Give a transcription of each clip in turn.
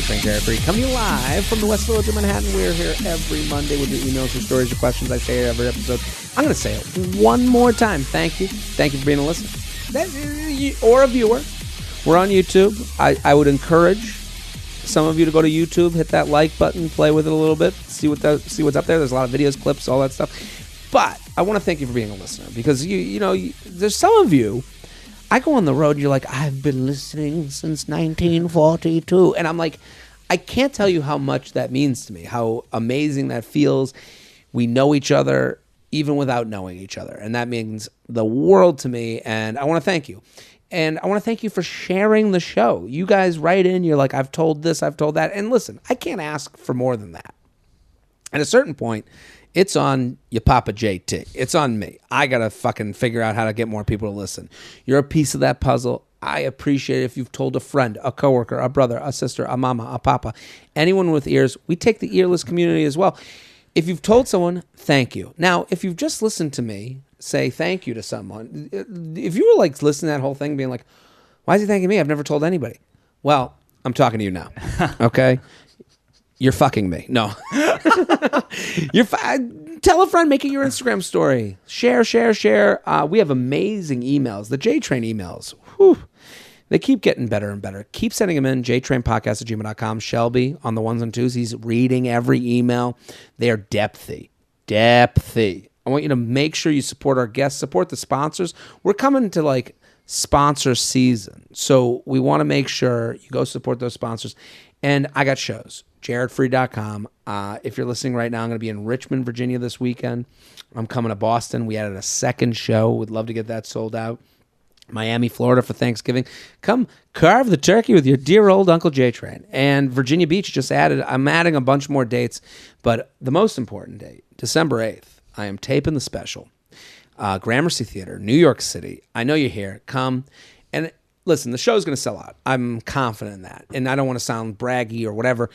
JTrain, Jared Freid, coming to you live from the West Village of Manhattan. We're here every Monday with your emails, your stories, your questions. I say it every episode. I'm going to say it one more time. Thank you. Thank you for being a listener or a viewer. We're on YouTube. I would encourage some of you to go to YouTube, hit that like button, play with it a little bit, see what's up there. There's a lot of videos, clips, all that stuff. But I want to thank you for being a listener because there's some of you. I go on the road and you're like, I've been listening since 1942. And I'm like, I can't tell you how much that means to me, how amazing that feels. We know each other even without knowing each other. And that means the world to me. And I want to thank you. And I want to thank you for sharing the show. You guys write in, you're like, I've told this, I've told that. And listen, I can't ask for more than that. At a certain point, it's on your Papa JT. It's on me. I got to fucking figure out how to get more people to listen. You're a piece of that puzzle. I appreciate it if you've told a friend, a coworker, a brother, a sister, a mama, a papa, anyone with ears. We take the earless community as well. If you've told someone, thank you. Now, if you've just listened to me say thank you to someone, if you were like listening to that whole thing being like, why is he thanking me? I've never told anybody. Well, I'm talking to you now, okay? You're fucking me. No. Tell a friend, make it your Instagram story. Share. We have amazing emails. The JTrain emails. Whew, they keep getting better and better. Keep sending them in. JTrainPodcast@gmail.com. Shelby on the ones and twos. He's reading every email. They are depthy. I want you to make sure you support our guests, support the sponsors. We're coming to like sponsor season. So we want to make sure you go support those sponsors. And I got shows. JaredFreid.com. If you're listening right now, I'm going to be in Richmond, Virginia this weekend. I'm coming to Boston. We added a second show. Would love to get that sold out. Miami, Florida for Thanksgiving. Come carve the turkey with your dear old Uncle JTrain. And Virginia Beach just added. I'm adding a bunch more dates. But the most important date, December 8th, I am taping the special. Gramercy Theater, New York City. I know you're here. Come. And listen, the show's going to sell out. I'm confident in that. And I don't want to sound braggy or whatever.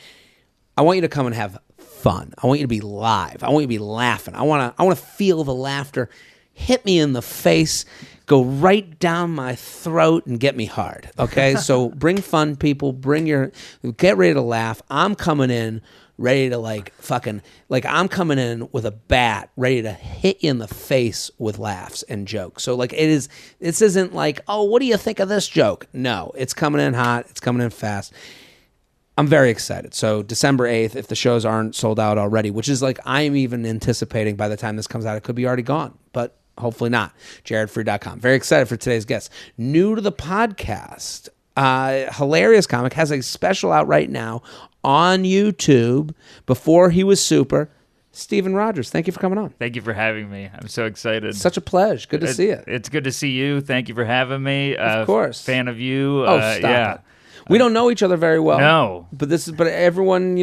I want you to come and have fun. I want you to be live. I want you to be laughing. I want to feel the laughter hit me in the face, go right down my throat, and get me hard. Okay? So bring fun, people. Get ready to laugh. I'm coming in ready to I'm coming in with a bat, ready to hit you in the face with laughs and jokes. So this isn't like, oh, what do you think of this joke? No, it's coming in hot. It's coming in fast. I'm very excited. So December 8th, if the shows aren't sold out already, which is like I'm even anticipating by the time this comes out, it could be already gone, but hopefully not. JaredFreid.com. Very excited for today's guest. New to the podcast, hilarious comic, has a special out right now on YouTube. Before he was super, Steven Rogers. Thank you for coming on. Thank you for having me. I'm so excited. Such a pleasure. Good to see you. It's good to see you. Thank you for having me. Of course. Fan of you. Oh, stop it. We don't know each other very well. No. But everyone,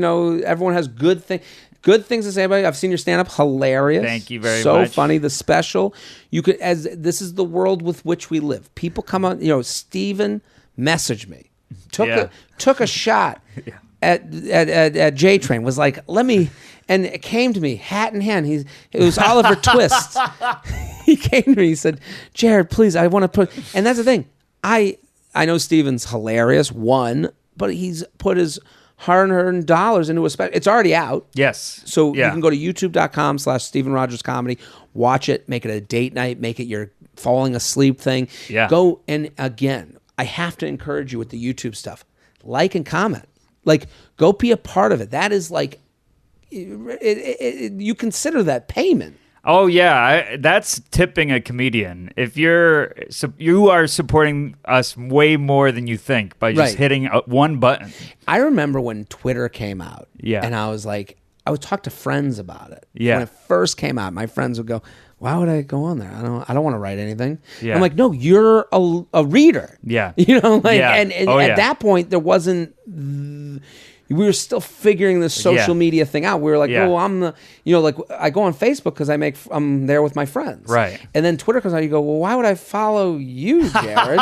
everyone has good things to say about you. I've seen your stand-up. Hilarious. Thank you very much. So funny. The special. This is the world with which we live. People come on, Steven messaged me. Took a shot at JTrain. Was like, let me, and it came to me, hat in hand. It was Oliver Twist. He came to me, he said, Jared, please, I want to put, and that's the thing. I know Steven's hilarious, but he's put his hard-earned dollars into a special. It's already out. Yes. So you can go to youtube.com/Steven Rogers Comedy, watch it, make it a date night, make it your falling asleep thing. Yeah. Go, and again, I have to encourage you with the YouTube stuff. Like and comment. Like, go be a part of it. That is like, you consider that payment. Oh yeah, that's tipping a comedian. If you are supporting us way more than you think by just hitting one button. I remember when Twitter came out. Yeah, and I was like, I would talk to friends about it. Yeah, when it first came out, my friends would go, "Why would I go on there? I don't want to write anything." Yeah. I'm like, "No, you're a reader." Yeah, and at that point there wasn't. We were still figuring this social media thing out. We were like, oh, I'm the, I go on Facebook because I'm there with my friends. Right. And then Twitter comes out, you go, well, why would I follow you, Jared?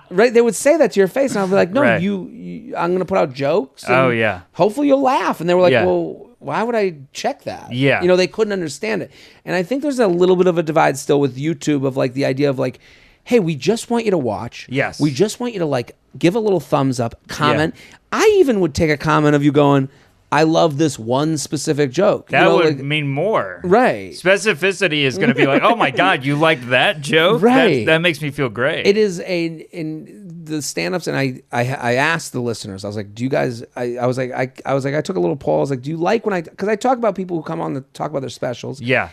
Right? They would say that to your face, and I'll be like, no, I'm going to put out jokes. And hopefully you'll laugh. And they were like, well, why would I check that? Yeah. They couldn't understand it. And I think there's a little bit of a divide still with YouTube of like the idea of like, hey, we just want you to watch. Yes. We just want you to like give a little thumbs up, comment. I even would take a comment of you going, I love this one specific joke. That would mean more. Right. Specificity is going to be like, oh my God, you liked that joke? Right. That makes me feel great. It is in the stand-ups, and I asked the listeners, I was like, do you guys, I was like, I took a little poll. I was like, do you like when because I talk about people who come on to talk about their specials. Yeah.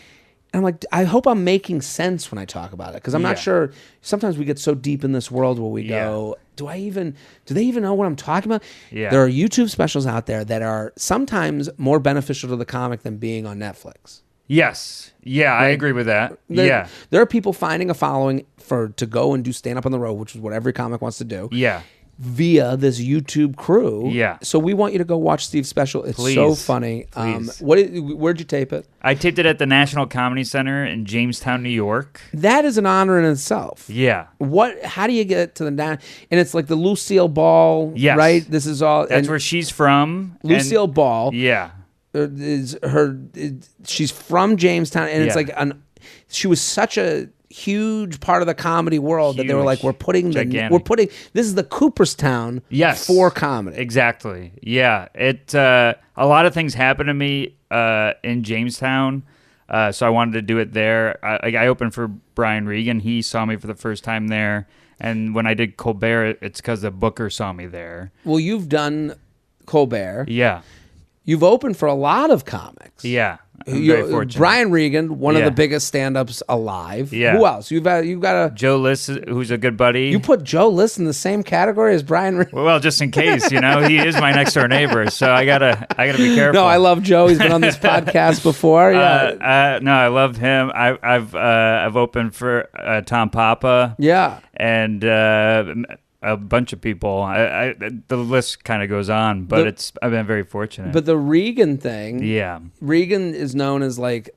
And I'm like, I hope I'm making sense when I talk about it, because I'm not sure. Sometimes we get so deep in this world where we go, do they even know what I'm talking about? Yeah. There are YouTube specials out there that are sometimes more beneficial to the comic than being on Netflix. Yes. Yeah, I agree with that. There are people finding a following to go and do stand-up on the road, which is what every comic wants to do. Yeah. Via this YouTube crew. Yeah. So we want you to go watch Steve's special. It's so funny. Please. Where'd you tape it? I taped it at the National Comedy Center in Jamestown, New York. That is an honor in itself. Yeah. How do you get to the and it's like the Lucille Ball, right? This is all. That's where she's from. Lucille Ball. Yeah. She's from Jamestown, and it's like she was such a huge part of the comedy world that they were like, we're putting this is the Cooperstown for comedy. Exactly. Yeah. A lot of things happened to me in Jamestown. So I wanted to do it there. I opened for Brian Regan. He saw me for the first time there. And when I did Colbert, it's because the Booker saw me there. Well, you've done Colbert. Yeah. You've opened for a lot of comics. Yeah. I'm very fortunate. Brian Regan, one of the biggest stand-ups alive. Yeah. Who else? You've got a Joe List, who's a good buddy. You put Joe List in the same category as Brian Regan? Well, just in case, he is my next door neighbor, so I gotta be careful. No, I love Joe. He's been on this podcast before. Yeah. No, I love him. I've opened for Tom Papa. Yeah. And a bunch of people. The list kind of goes on, but I've been very fortunate. But the Regan thing, Regan is known as like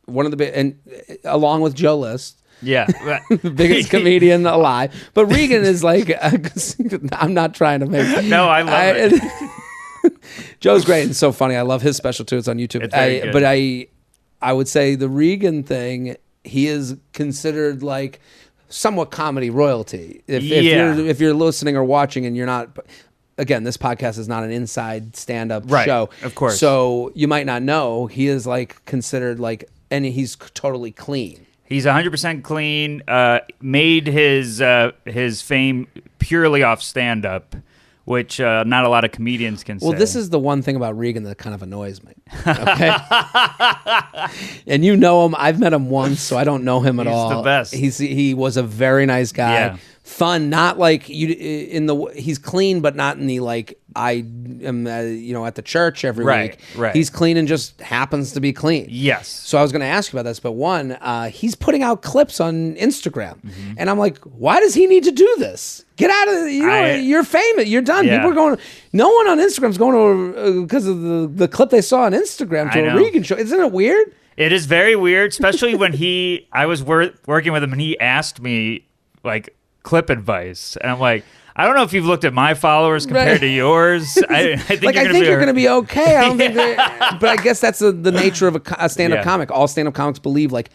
one of the big, and along with Joe List, the biggest comedian alive. But Regan is like, I'm not trying to make. No, I love it. Joe's great and so funny. I love his special too. It's on YouTube. It's very good. But I would say the Regan thing, he is considered like somewhat comedy royalty. If you're listening or watching and you're not, again, this podcast is not an inside stand-up show, of course. So you might not know he is like considered like, and he's totally clean. He's 100% clean. Made his fame purely off stand-up, which not a lot of comedians can say. Well, this is the one thing about Regan that kind of annoys me. Okay, and you know him. I've met him once, so I don't know him at all. He's the best. He was a very nice guy. Yeah. Fun, not like you in the. He's clean, but not in the like I am. At the church every week. Right. He's clean and just happens to be clean. Yes. So I was going to ask you about this, but one, he's putting out clips on Instagram, and I'm like, why does he need to do this? Get out of you're famous. You're done. Yeah. People are going. No one on Instagram's going to because of the clip they saw on Instagram to a Regan show. Isn't it weird? It is very weird, especially when I was working with him and he asked me like clip advice, and I'm like, I don't know if you've looked at my followers compared to yours. I think you're going to be okay. I don't think, but I guess that's the nature of a stand-up comic. All stand-up comics believe like.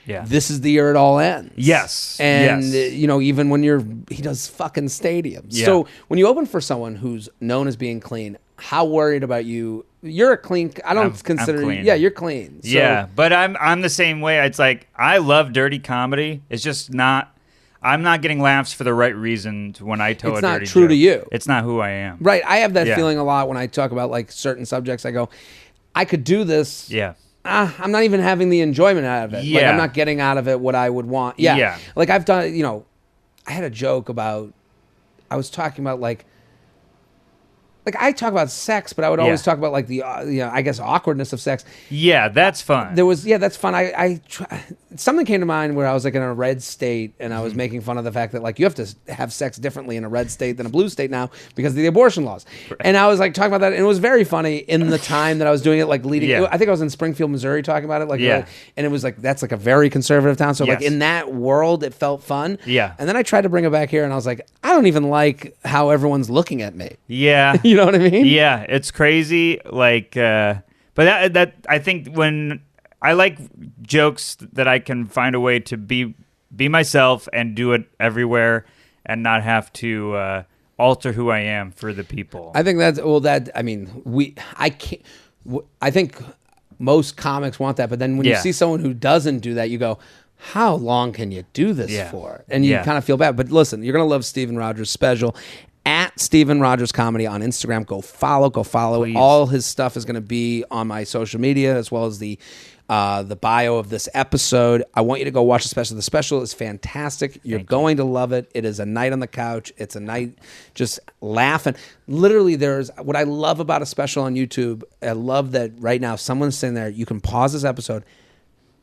Yeah. This is the year it all ends. Yes. And, even when he does fucking stadiums. Yeah. So when you open for someone who's known as being clean, how worried about you? You're a clean, I'm clean. Yeah, you're clean. So, yeah, but I'm the same way. It's like, I love dirty comedy. It's just not, I'm not getting laughs for the right reasons when I tell a dirty joke. It's not true to you. It's not who I am. Right. I have that feeling a lot when I talk about like certain subjects. I go, I could do this. Yeah. I'm not even having the enjoyment out of it. Yeah. Like, I'm not getting out of it what I would want. Yeah. Like I've done, I had a joke about, I was talking about like I talk about sex, but I would always talk about like the, I guess awkwardness of sex. Yeah, that's fun. That's fun. Something came to mind where I was like in a red state and I was making fun of the fact that like you have to have sex differently in a red state than a blue state now because of the abortion laws. Right. And I was like talking about that, and it was very funny in the time that I was doing it, like leading. I think I was in Springfield, Missouri, talking about it. And it was like that's like a very conservative town. So like in that world, it felt fun. Yeah. And then I tried to bring it back here, and I was like, I don't even like how everyone's looking at me. Yeah. You know what I mean? Yeah, it's crazy. Like, but that I think when I like jokes that I can find a way to be be myself and do it everywhere and not have to alter who I am for the people. I think I think most comics want that, but then when you see someone who doesn't do that, you go, how long can you do this for? And you kind of feel bad. But listen, you're going to love Steven Rogers' special. At Steven Rogers Comedy on Instagram. Go follow. Please. All his stuff is going to be on my social media, as well as the bio of this episode. I want you to go watch the special. The special is fantastic. You're going to love it. It is a night on the couch. It's a night just laughing. Literally, there's what I love about a special on YouTube. I love that right now, someone's sitting there. You can pause this episode,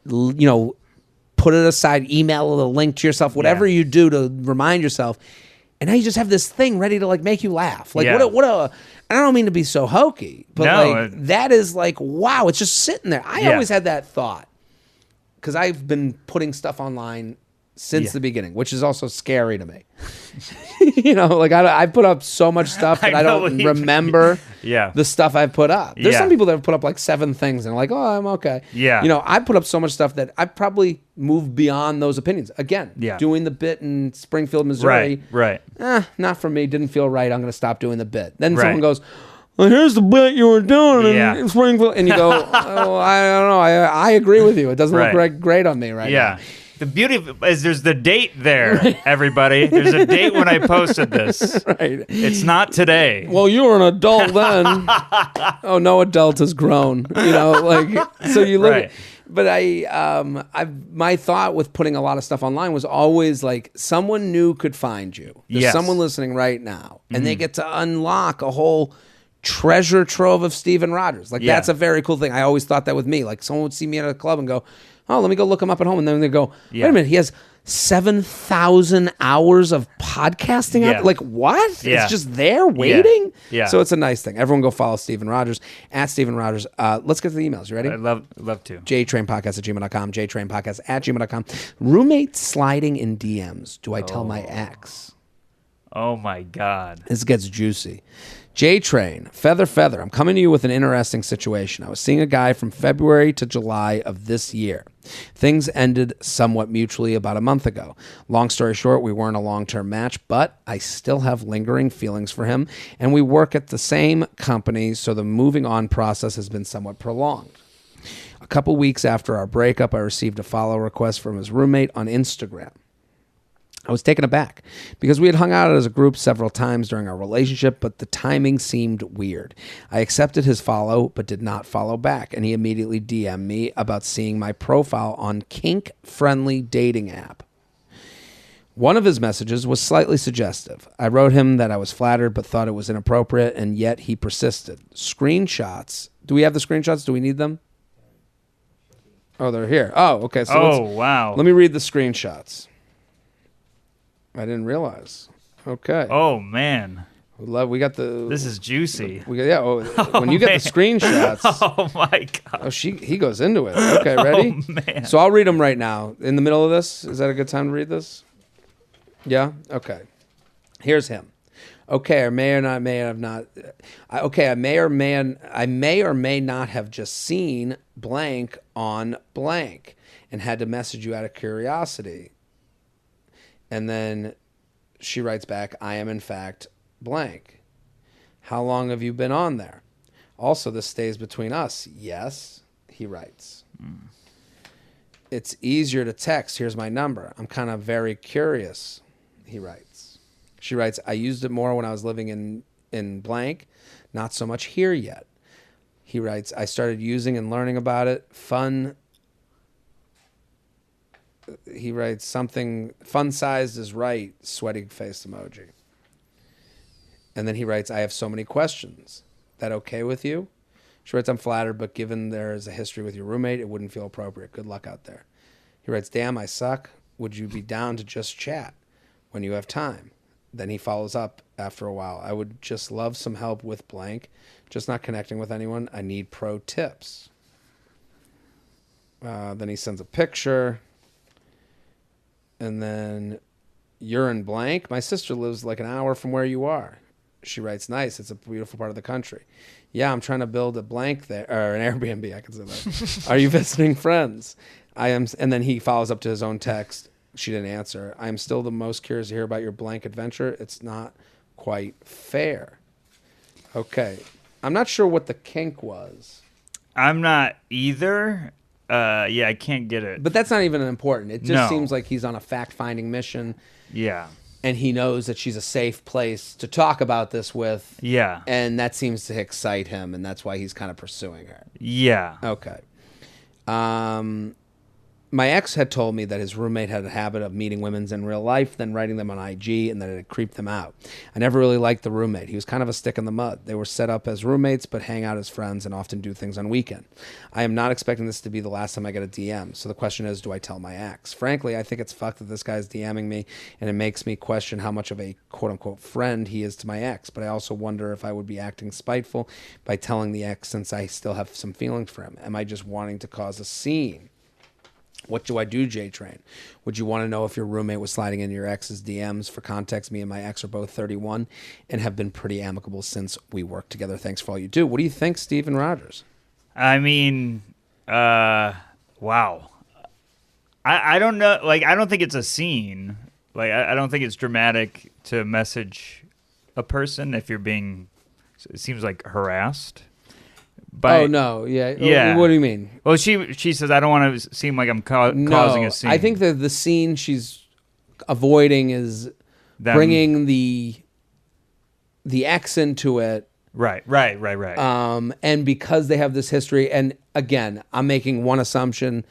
put it aside, email the link to yourself, whatever you do to remind yourself. And now you just have this thing ready to make you laugh. I don't mean to be so hokey, but that is wow, it's just sitting there. I always had that thought because I've been putting stuff online since the beginning, which is also scary to me. I put up so much stuff that I don't remember the stuff I've put up. There's some people that have put up 7 things and oh, I'm okay. Yeah. I put up so much stuff that I probably moved beyond those opinions. Again, doing the bit in Springfield, Missouri. Right. Not for me. Didn't feel right. I'm going to stop doing the bit. Then someone goes, well, here's the bit you were doing in Springfield. And you go, oh, I don't know. I agree with you. It doesn't look great on me right now. The beauty is there's the date there, everybody. There's a date when I posted this. Right. It's not today. Well, you were an adult then. Oh, no adult has grown. So you look at, but my thought with putting a lot of stuff online was always someone new could find you. There's someone listening right now, and they get to unlock a whole treasure trove of Steven Rogers. That's a very cool thing. I always thought that with me. Someone would see me at a club and go, oh, let me go look him up at home. And then they go, wait a minute, he has 7,000 hours of podcasting out. What? It's just there waiting? Yeah. So it's a nice thing. Everyone go follow Steven Rogers, at Steven Rogers. Let's get to the emails. You ready? I'd love to. JTrainPodcast@gmail.com, JTrainPodcast@gmail.com. Roommate sliding in DMs. Do I tell my ex? Oh, my God. This gets juicy. JTrain, feather. I'm coming to you with an interesting situation. I was seeing a guy from February to July of this year. Things ended somewhat mutually about a month ago. Long story short, we weren't a long-term match, but I still have lingering feelings for him, and we work at the same company, so the moving on process has been somewhat prolonged. A couple weeks after our breakup, I received a follow request from his roommate on Instagram. I was taken aback because we had hung out as a group several times during our relationship, but the timing seemed weird. I accepted his follow, but did not follow back, and he immediately DM'd me about seeing my profile on kink-friendly dating app. One of his messages was slightly suggestive. I wrote him that I was flattered but thought it was inappropriate, and yet he persisted. Screenshots. Do we have the screenshots? Do we need them? Oh, they're here. Oh, okay. So wow. Let me read the screenshots. I didn't realize. Okay. Oh, man. We got the... This is juicy. When you get the screenshots... Oh, my God. Oh, he goes into it. Okay, ready? Oh, man. So I'll read them right now. In the middle of this, is that a good time to read this? Yeah? Okay. Here's him. Okay, I may or may not have just seen blank on blank and had to message you out of curiosity. And then she writes back, I am in fact blank. How long have you been on there? Also, this stays between us. Yes, he writes. It's easier to text. Here's my number. I'm kind of very curious, he writes. She writes, I used it more when I was living in blank. Not so much here yet. He writes, I started using and learning about it. Fun. He writes something, fun-sized is right, sweaty face emoji. And then he writes, I have so many questions. That okay with you? She writes, I'm flattered, but given there is a history with your roommate, it wouldn't feel appropriate. Good luck out there. He writes, damn, I suck. Would you be down to just chat when you have time? Then he follows up after a while. I would just love some help with blank. Just not connecting with anyone. I need pro tips. Then he sends a picture. And then you're in blank. My sister lives like an hour from where you are. She writes, nice. It's a beautiful part of the country. Yeah, I'm trying to build a blank there, or an Airbnb. I can say that. Are you visiting friends? I am. And then he follows up to his own text. She didn't answer. I'm still the most curious to hear about your blank adventure. It's not quite fair. Okay. I'm not sure what the kink was. I'm not either. Yeah, I can't get it. But that's not even important. It just seems like he's on a fact-finding mission. Yeah. And he knows that she's a safe place to talk about this with. Yeah. And that seems to excite him, and that's why he's kind of pursuing her. Yeah. Okay. My ex had told me that his roommate had a habit of meeting women in real life, then writing them on IG, and that it had creeped them out. I never really liked the roommate. He was kind of a stick in the mud. They were set up as roommates, but hang out as friends and often do things on weekend. I am not expecting this to be the last time I get a DM, so the question is, do I tell my ex? Frankly, I think it's fucked that this guy's DMing me, and it makes me question how much of a quote-unquote friend he is to my ex, but I also wonder if I would be acting spiteful by telling the ex since I still have some feelings for him. Am I just wanting to cause a scene? What do I do, JTrain? Would you want to know if your roommate was sliding into your ex's DMs? For context, me and my ex are both 31 and have been pretty amicable since we worked together. Thanks for all you do. What do you think, Steven Rogers? I mean, wow. I don't know. Like, I don't think it's a scene. Like, I don't think it's dramatic to message a person if you're being, it seems like, harassed. Oh, no. Yeah. Yeah. What do you mean? Well, she says, I don't want to seem like I'm causing a scene. I think that the scene she's avoiding is bringing the ex into it. Right. And because they have this history, and again, I'm making one assumption.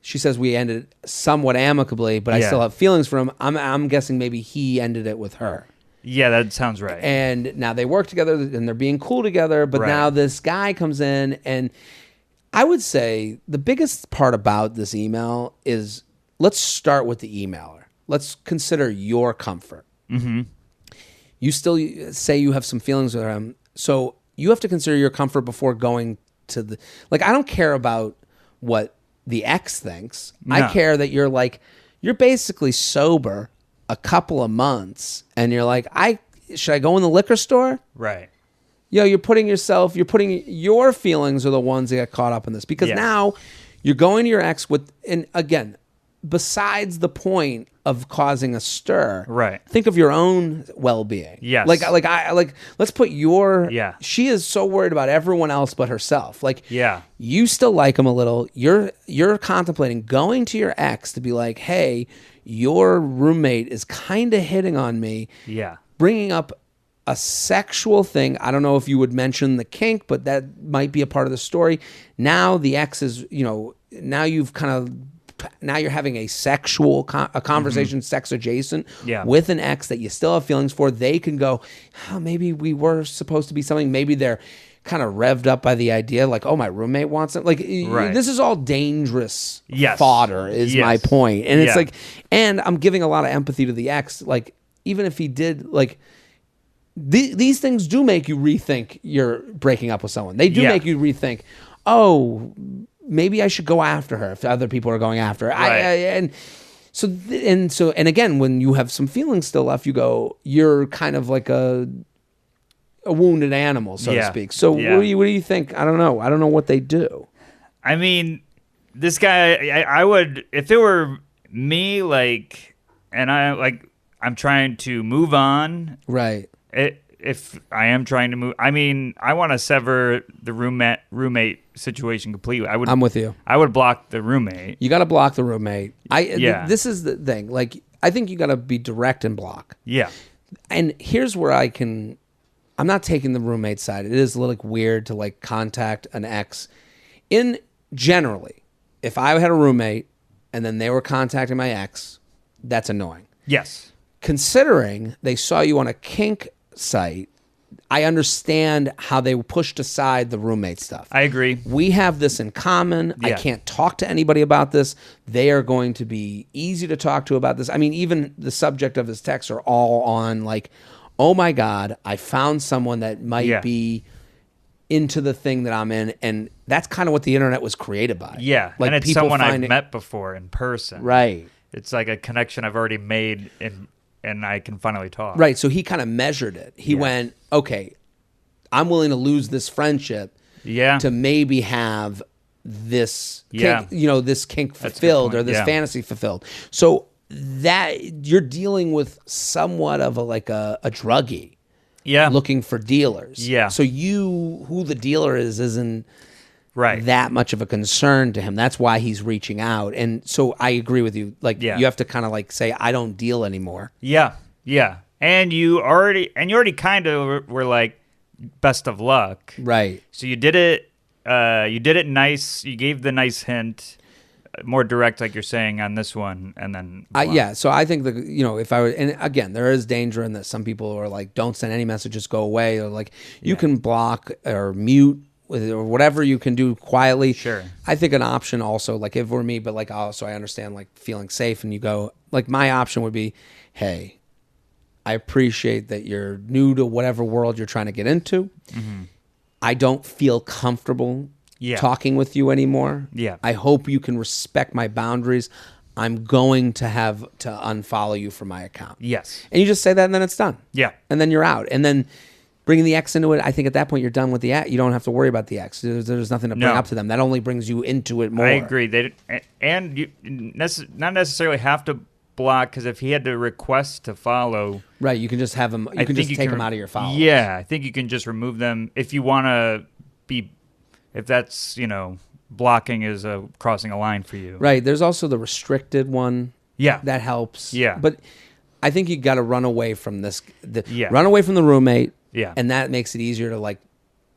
She says we ended somewhat amicably, but I still have feelings for him. I'm guessing maybe he ended it with her. Yeah, that sounds right. And now they work together and they're being cool together, but now this guy comes in, and I would say the biggest part about this email is, let's start with the emailer. Let's consider your comfort. Mm-hmm. You still say you have some feelings with him, so you have to consider your comfort before going to the... Like, I don't care about what the ex thinks. No. I care that you're basically sober a couple of months, and you're like, should I go in the liquor store? Right. You're putting your feelings are the ones that get caught up in this, because now you're going to your ex with, and again, besides the point of causing a stir, right? Think of your own well-being. Yes. Let's put your. Yeah. She is so worried about everyone else but herself. Yeah. You still like him a little. You're contemplating going to your ex to be like, hey, your roommate is kind of hitting on me. Yeah. Bringing up a sexual thing. I don't know if you would mention the kink, but that might be a part of the story. Now the ex is, now you've now you're having a sexual a conversation, sex adjacent, with an ex that you still have feelings for. They can go, maybe we were supposed to be something. Maybe they're kind of revved up by the idea, like, oh, my roommate wants it. Like, this is all dangerous fodder, is my point. And it's like, and I'm giving a lot of empathy to the ex. Like, even if he did, like, these things do make you rethink you're breaking up with someone. They do make you rethink, oh, maybe I should go after her if other people are going after her. Right. And again, when you have some feelings still left, you're kind of like a wounded animal, so to speak. So what do you think? I don't know. I don't know what they do. I mean, this guy, I would, if it were me, like, and I'm trying to move on. Right. If I am trying to move, I mean, I want to sever the roommate situation completely. I'm with you. I would block the roommate. You got to block the roommate. This is the thing. Like, I think you got to be direct and block. Yeah. And here's where I'm not taking the roommate side. It is a little weird to like contact an ex. Generally, if I had a roommate and then they were contacting my ex, that's annoying. Yes. Considering they saw you on a kink site, I understand how they pushed aside the roommate stuff. I agree. We have this in common. Yeah. I can't talk to anybody about this. They are going to be easy to talk to about this. I mean, even the subject of his texts are all on like, oh my God, I found someone that might be into the thing that I'm in. And that's kind of what the internet was created by. Yeah. Like, and it's someone I've met before in person. Right. It's like a connection I've already made and I can finally talk. Right. So he kind of measured it. He went, okay, I'm willing to lose this friendship to maybe have this kink, this kink fulfilled or this fantasy fulfilled. So that you're dealing with somewhat of a druggie. Yeah. Looking for dealers. Yeah. So who the dealer is isn't right. that much of a concern to him. That's why he's reaching out. And so I agree with you. Like you have to kind of like say, I don't deal anymore. Yeah. Yeah. And you already kind of were like, best of luck. Right. So you did it nice. You gave the nice hint, more direct, like you're saying on this one, and then yeah. So I think if I were, and again, there is danger in that some people are like, don't send any messages, go away, or like you can block or mute or whatever you can do quietly. Sure. I think an option also, like if it were me, but like also I understand like feeling safe, and you go like my option would be, hey, I appreciate that you're new to whatever world you're trying to get into. Mm-hmm. I don't feel comfortable talking with you anymore. Yeah. I hope you can respect my boundaries. I'm going to have to unfollow you from my account. Yes. And you just say that and then it's done. Yeah. And then you're out. And then bringing the ex into it, I think at that point you're done with the ex. You don't have to worry about the ex. There's nothing to bring up to them. That only brings you into it more. I agree. And you not necessarily have to block, because if he had to request to follow, right, you can just have him. You can just take him out of your followers. Yeah, I think you can just remove them if you want to be. If that's blocking is crossing a line for you. Right. There's also the restricted one. Yeah, that helps. Yeah, but I think you got to run away from this. Yeah, run away from the roommate. Yeah, and that makes it easier to like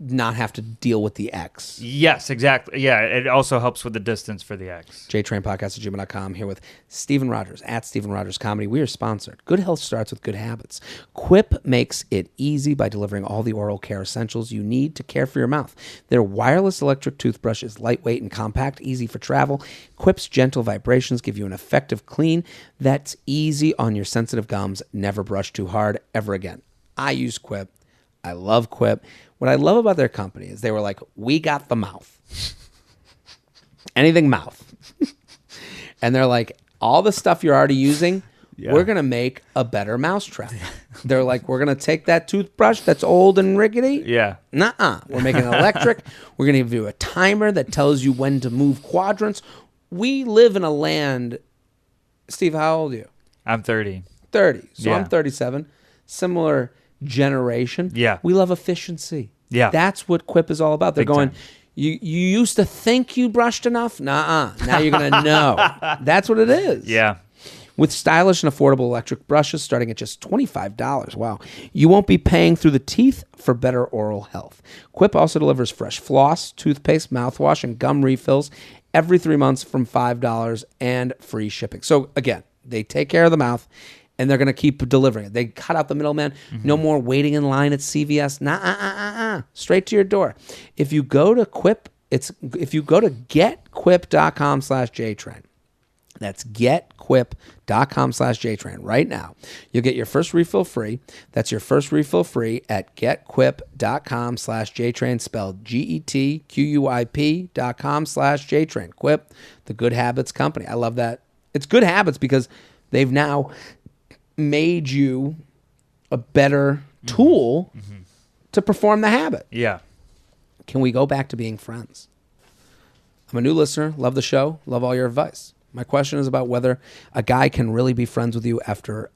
not have to deal with the ex. Yes, exactly. Yeah, it also helps with the distance for the ex. JTrainPodcast@gmail.com here with Stephen Rogers at Stephen Rogers Comedy. We are sponsored. Good health starts with good habits. Quip makes it easy by delivering all the oral care essentials you need to care for your mouth. Their wireless electric toothbrush is lightweight and compact, easy for travel. Quip's gentle vibrations give you an effective clean that's easy on your sensitive gums. Never brush too hard ever again. I use Quip. I love Quip. What I love about their company is they were like, we got the mouth. Anything mouth. And they're like, all the stuff you're already using, we're going to make a better mousetrap. They're like, we're going to take that toothbrush that's old and rickety. Yeah. Nuh-uh. We're making it electric. We're going to give you a timer that tells you when to move quadrants. We live in a land. Steve, how old are you? I'm 30. 30. So I'm 37. Similar generation. Yeah. We love efficiency. Yeah. That's what Quip is all about. They're Big going, time. you used to think you brushed enough? Nuh-uh. Now you're going to know. That's what it is. Yeah. With stylish and affordable electric brushes starting at just $25. Wow. You won't be paying through the teeth for better oral health. Quip also delivers fresh floss, toothpaste, mouthwash, and gum refills every 3 months from $5 and free shipping. So again, they take care of the mouth, and they're going to keep delivering it. They cut out the middleman. Mm-hmm. No more waiting in line at CVS. Straight to your door. If you go to Quip, if you go to getquip.com/JTrain, that's getquip.com/JTrain right now, you'll get your first refill free. That's your first refill free at getquip.com/JTrain, spelled GETQUIP.com/JTrain. Quip, the Good Habits Company. I love that. It's Good Habits because they've now made you a better tool to perform the habit. Yeah. Can we go back to being friends? I'm a new listener. Love the show. Love all your advice. My question is about whether a guy can really be friends with you after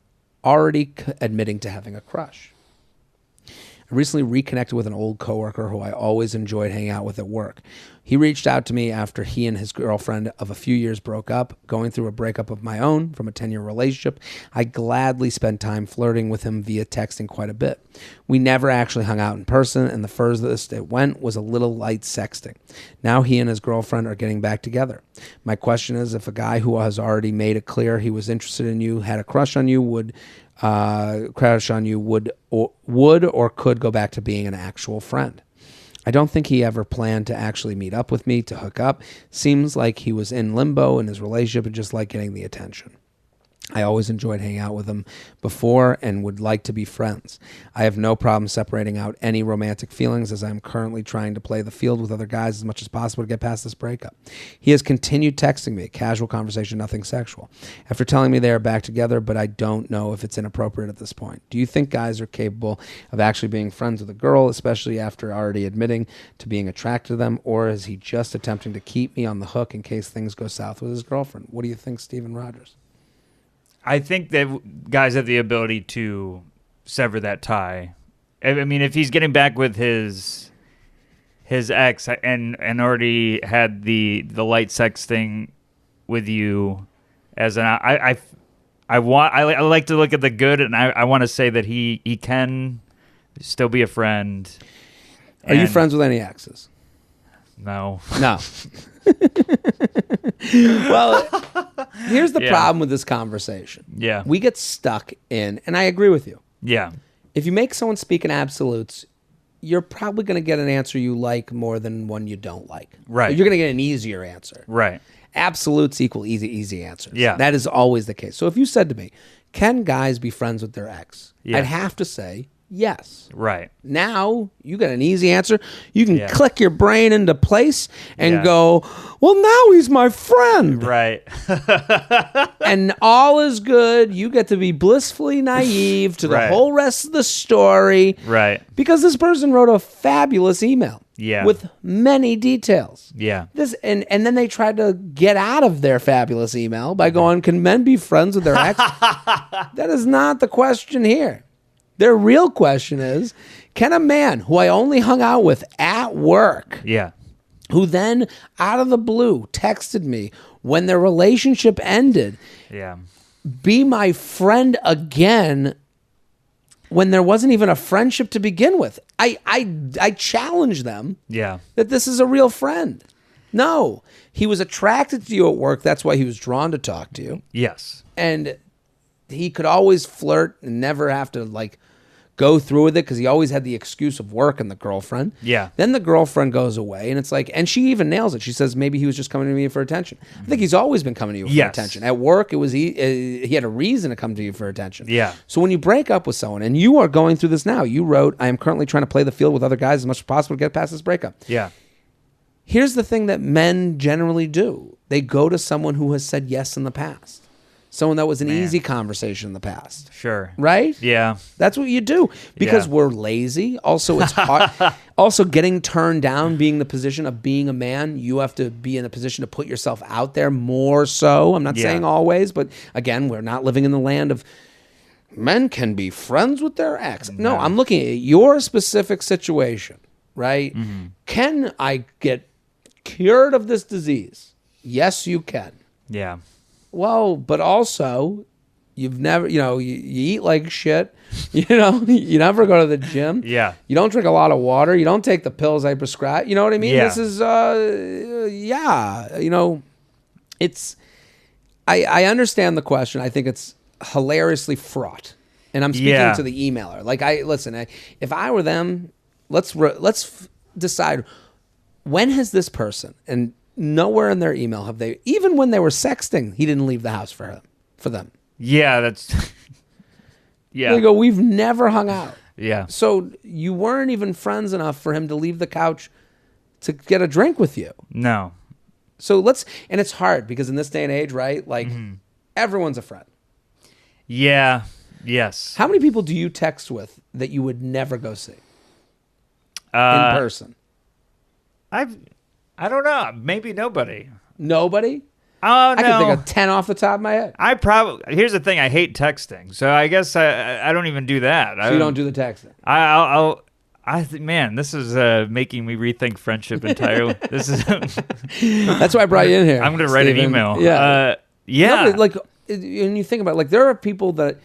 already admitting to having a crush. I recently reconnected with an old coworker who I always enjoyed hanging out with at work. He reached out to me after he and his girlfriend of a few years broke up, going through a breakup of my own from a 10-year relationship. I gladly spent time flirting with him via texting quite a bit. We never actually hung out in person, and the furthest it went was a little light sexting. Now he and his girlfriend are getting back together. My question is, if a guy who has already made it clear he was interested in you, had a crush on you, would or could go back to being an actual friend. I don't think he ever planned to actually meet up with me to hook up. Seems like he was in limbo in his relationship and just liked getting the attention. I always enjoyed hanging out with him before and would like to be friends. I have no problem separating out any romantic feelings, as I'm currently trying to play the field with other guys as much as possible to get past this breakup. He has continued texting me, casual conversation, nothing sexual, after telling me they are back together, but I don't know if it's inappropriate at this point. Do you think guys are capable of actually being friends with a girl, especially after already admitting to being attracted to them, or is he just attempting to keep me on the hook in case things go south with his girlfriend? What do you think, Stephen Rogers? I think that guys have the ability to sever that tie. I mean, if he's getting back with his ex and already had the light sex thing with you, as an I like to look at the good, and I want to say that he can still be a friend. Are you friends with any exes? No. No. Well, here's the problem with this conversation. Yeah. We get stuck in, and I agree with you. Yeah. If you make someone speak in absolutes, you're probably going to get an answer you like more than one you don't like. Right. You're going to get an easier answer. Right. Absolutes equal easy answers. Yeah. That is always the case. So if you said to me, can guys be friends with their ex? Yeah. I'd have to say yes. Right. Now you got an easy answer. You can Yeah. click your brain into place and Yeah. go, well, now he's my friend. Right. And all is good. You get to be blissfully naive to the Right. whole rest of the story. Right. Because this person wrote a fabulous email. Yeah. With many details. Yeah. This and then they tried to get out of their fabulous email by going, can men be friends with their ex? That is not the question here. Their real question is, can a man who I only hung out with at work, Yeah. who then out of the blue texted me when their relationship ended, Yeah. be my friend again when there wasn't even a friendship to begin with? I challenge them Yeah. that this is a real friend. No, he was attracted to you at work. That's why he was drawn to talk to you. Yes. And he could always flirt and never have to like go through with it because he always had the excuse of work and the girlfriend. Yeah. Then the girlfriend goes away and it's like, and she even nails it. She says maybe he was just coming to me for attention. I think he's always been coming to you for Yes. attention. At work, it was he had a reason to come to you for attention. Yeah. So when you break up with someone, and you are going through this now, you wrote, I am currently trying to play the field with other guys as much as possible to get past this breakup. Yeah. Here's the thing that men generally do. They go to someone who has said yes in the past. Someone that was an easy conversation in the past. Sure. Right? Yeah. That's what you do because Yeah. we're lazy. Also, it's hard. Also, getting turned down, being in the position of being a man, you have to be in a position to put yourself out there more so. I'm not Yeah. saying always, but again, we're not living in the land of men can be friends with their ex. No, I'm looking at your specific situation, right? Mm-hmm. Can I get cured of this disease? Yes, you can. Yeah. Well, but also, you've never, you eat like shit. You never go to the gym. Yeah. You don't drink a lot of water. You don't take the pills I prescribe. You know what I mean? Yeah. This is, it's, I understand the question. I think it's hilariously fraught. And I'm speaking to the emailer. Like, if I were them, let's decide, when has this person, and nowhere in their email have they, even when they were sexting, he didn't leave the house for them. Yeah. That's. Yeah. They go, we've never hung out. Yeah. So you weren't even friends enough for him to leave the couch to get a drink with you. No. So and it's hard because in this day and age, right? Like everyone's a friend. Yeah. Yes. How many people do you text with that you would never go see in person? I don't know. Maybe nobody. Nobody? Oh, no. I can think of 10 off the top of my head. Here's the thing. I hate texting. So I guess I don't even do that. So you don't do the texting? Man, this is making me rethink friendship entirely. This is. That's why I brought you in here. I'm going to write an email. Yeah. Yeah. No, but like, and you think about it, like there are people that,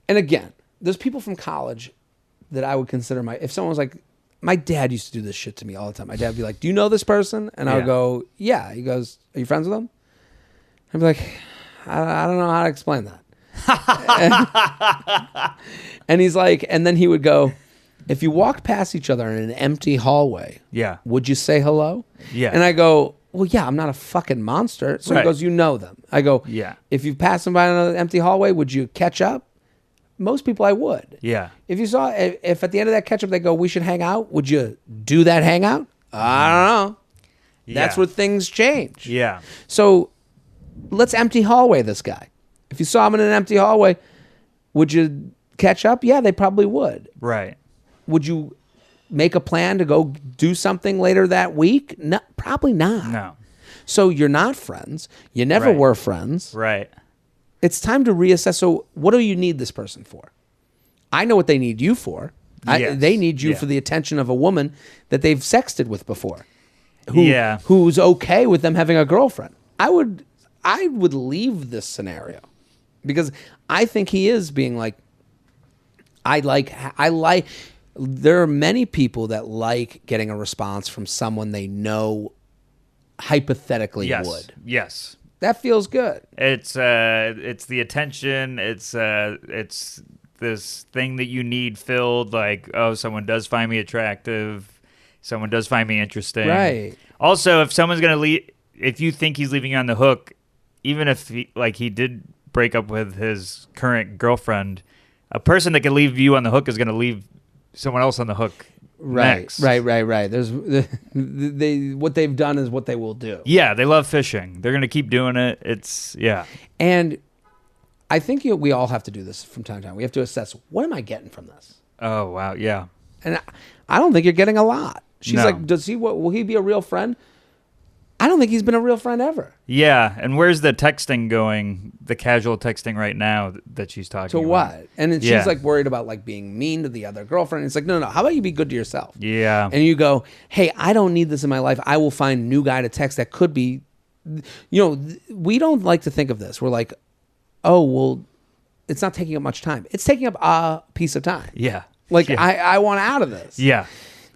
and again, there's people from college that I would consider if someone was like, my dad used to do this shit to me all the time. My dad would be like, do you know this person? And I would go, yeah. He goes, are you friends with them? I'd be like, I don't know how to explain that. And he's like, and then he would go, if you walked past each other in an empty hallway, would you say hello? Yeah. And I go, well, yeah, I'm not a fucking monster. So he goes, you know them. I go, yeah. If you pass them by in an empty hallway, would you catch up? Most people I would. Yeah. If at the end of that catch up they go, we should hang out, would you do that hangout? I don't know. That's where things change. Yeah. So let's empty hallway this guy. If you saw him in an empty hallway, would you catch up? Yeah, they probably would. Right. Would you make a plan to go do something later that week? No, probably not. No. So you're not friends. You never were friends. Right. It's time to reassess. So what do you need this person for? I know what they need you for. Yes. They need you for the attention of a woman that they've sexted with before. Who's okay with them having a girlfriend. I would leave this scenario because I think he is being like, there are many people that like getting a response from someone they know hypothetically would. Yes. That feels good. It's the attention. It's this thing that you need filled. Like, oh, someone does find me attractive. Someone does find me interesting. Right. Also, if someone's gonna leave, if you think he's leaving you on the hook, even if he did break up with his current girlfriend, a person that can leave you on the hook is gonna leave someone else on the hook. Next. Right. There's what they've done is what they will do. Yeah, they love fishing. They're gonna keep doing it. And I think we all have to do this from time to time. We have to assess, what am I getting from this? Oh wow, yeah. And I don't think you're getting a lot. She's No. like, will he be a real friend? I don't think he's been a real friend ever. Yeah, and where's the texting going? The casual texting right now that she's talking To about. what? And then she's like worried about like being mean to the other girlfriend. It's like, no. How about you be good to yourself? Yeah. And you go, hey, I don't need this in my life. I will find a new guy to text that could be, we don't like to think of this. We're like, oh, well, it's not taking up much time. It's taking up a piece of time. Yeah. Like, Yeah. I want out of this. Yeah.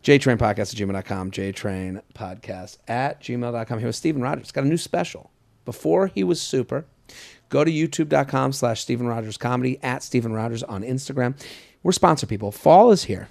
JTrainPodcast@gmail.com, JTrainPodcast@gmail.com. Here with Steven Rogers. Got a new special. Before he was super, go to youtube.com/Steven Rogers Comedy, @Steven Rogers on Instagram. We're sponsor people. Fall is here,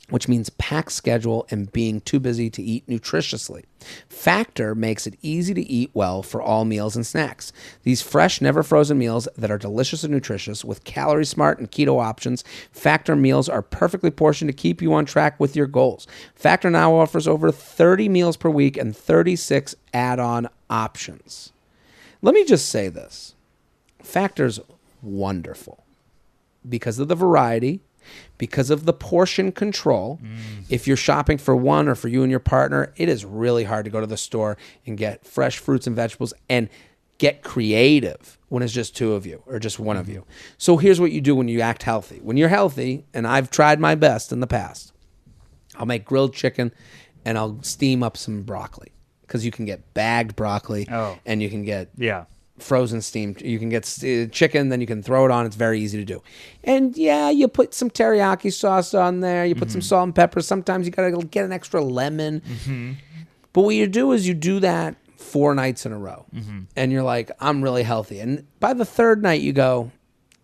which means packed schedule and being too busy to eat nutritiously. Factor makes it easy to eat well for all meals and snacks. These fresh, never frozen meals that are delicious and nutritious with calorie smart and keto options, Factor meals are perfectly portioned to keep you on track with your goals. Factor now offers over 30 meals per week and 36 add-on options. Let me just say this. Factor's wonderful because of the variety, because of the portion control. If you're shopping for one or for you and your partner, it is really hard to go to the store and get fresh fruits and vegetables and get creative when it's just two of you or just one of you. So here's what you do when you act healthy. When you're healthy, and I've tried my best in the past, I'll make grilled chicken and I'll steam up some broccoli because you can get bagged broccoli and you can get frozen steamed. You can get chicken, then you can throw it on. It's very easy to do. And yeah, you put some teriyaki sauce on there. You put some salt and pepper. Sometimes you got to get an extra lemon. But what you do is you do that 4 nights in a row. And you're like, I'm really healthy. And by the 3rd night, you go,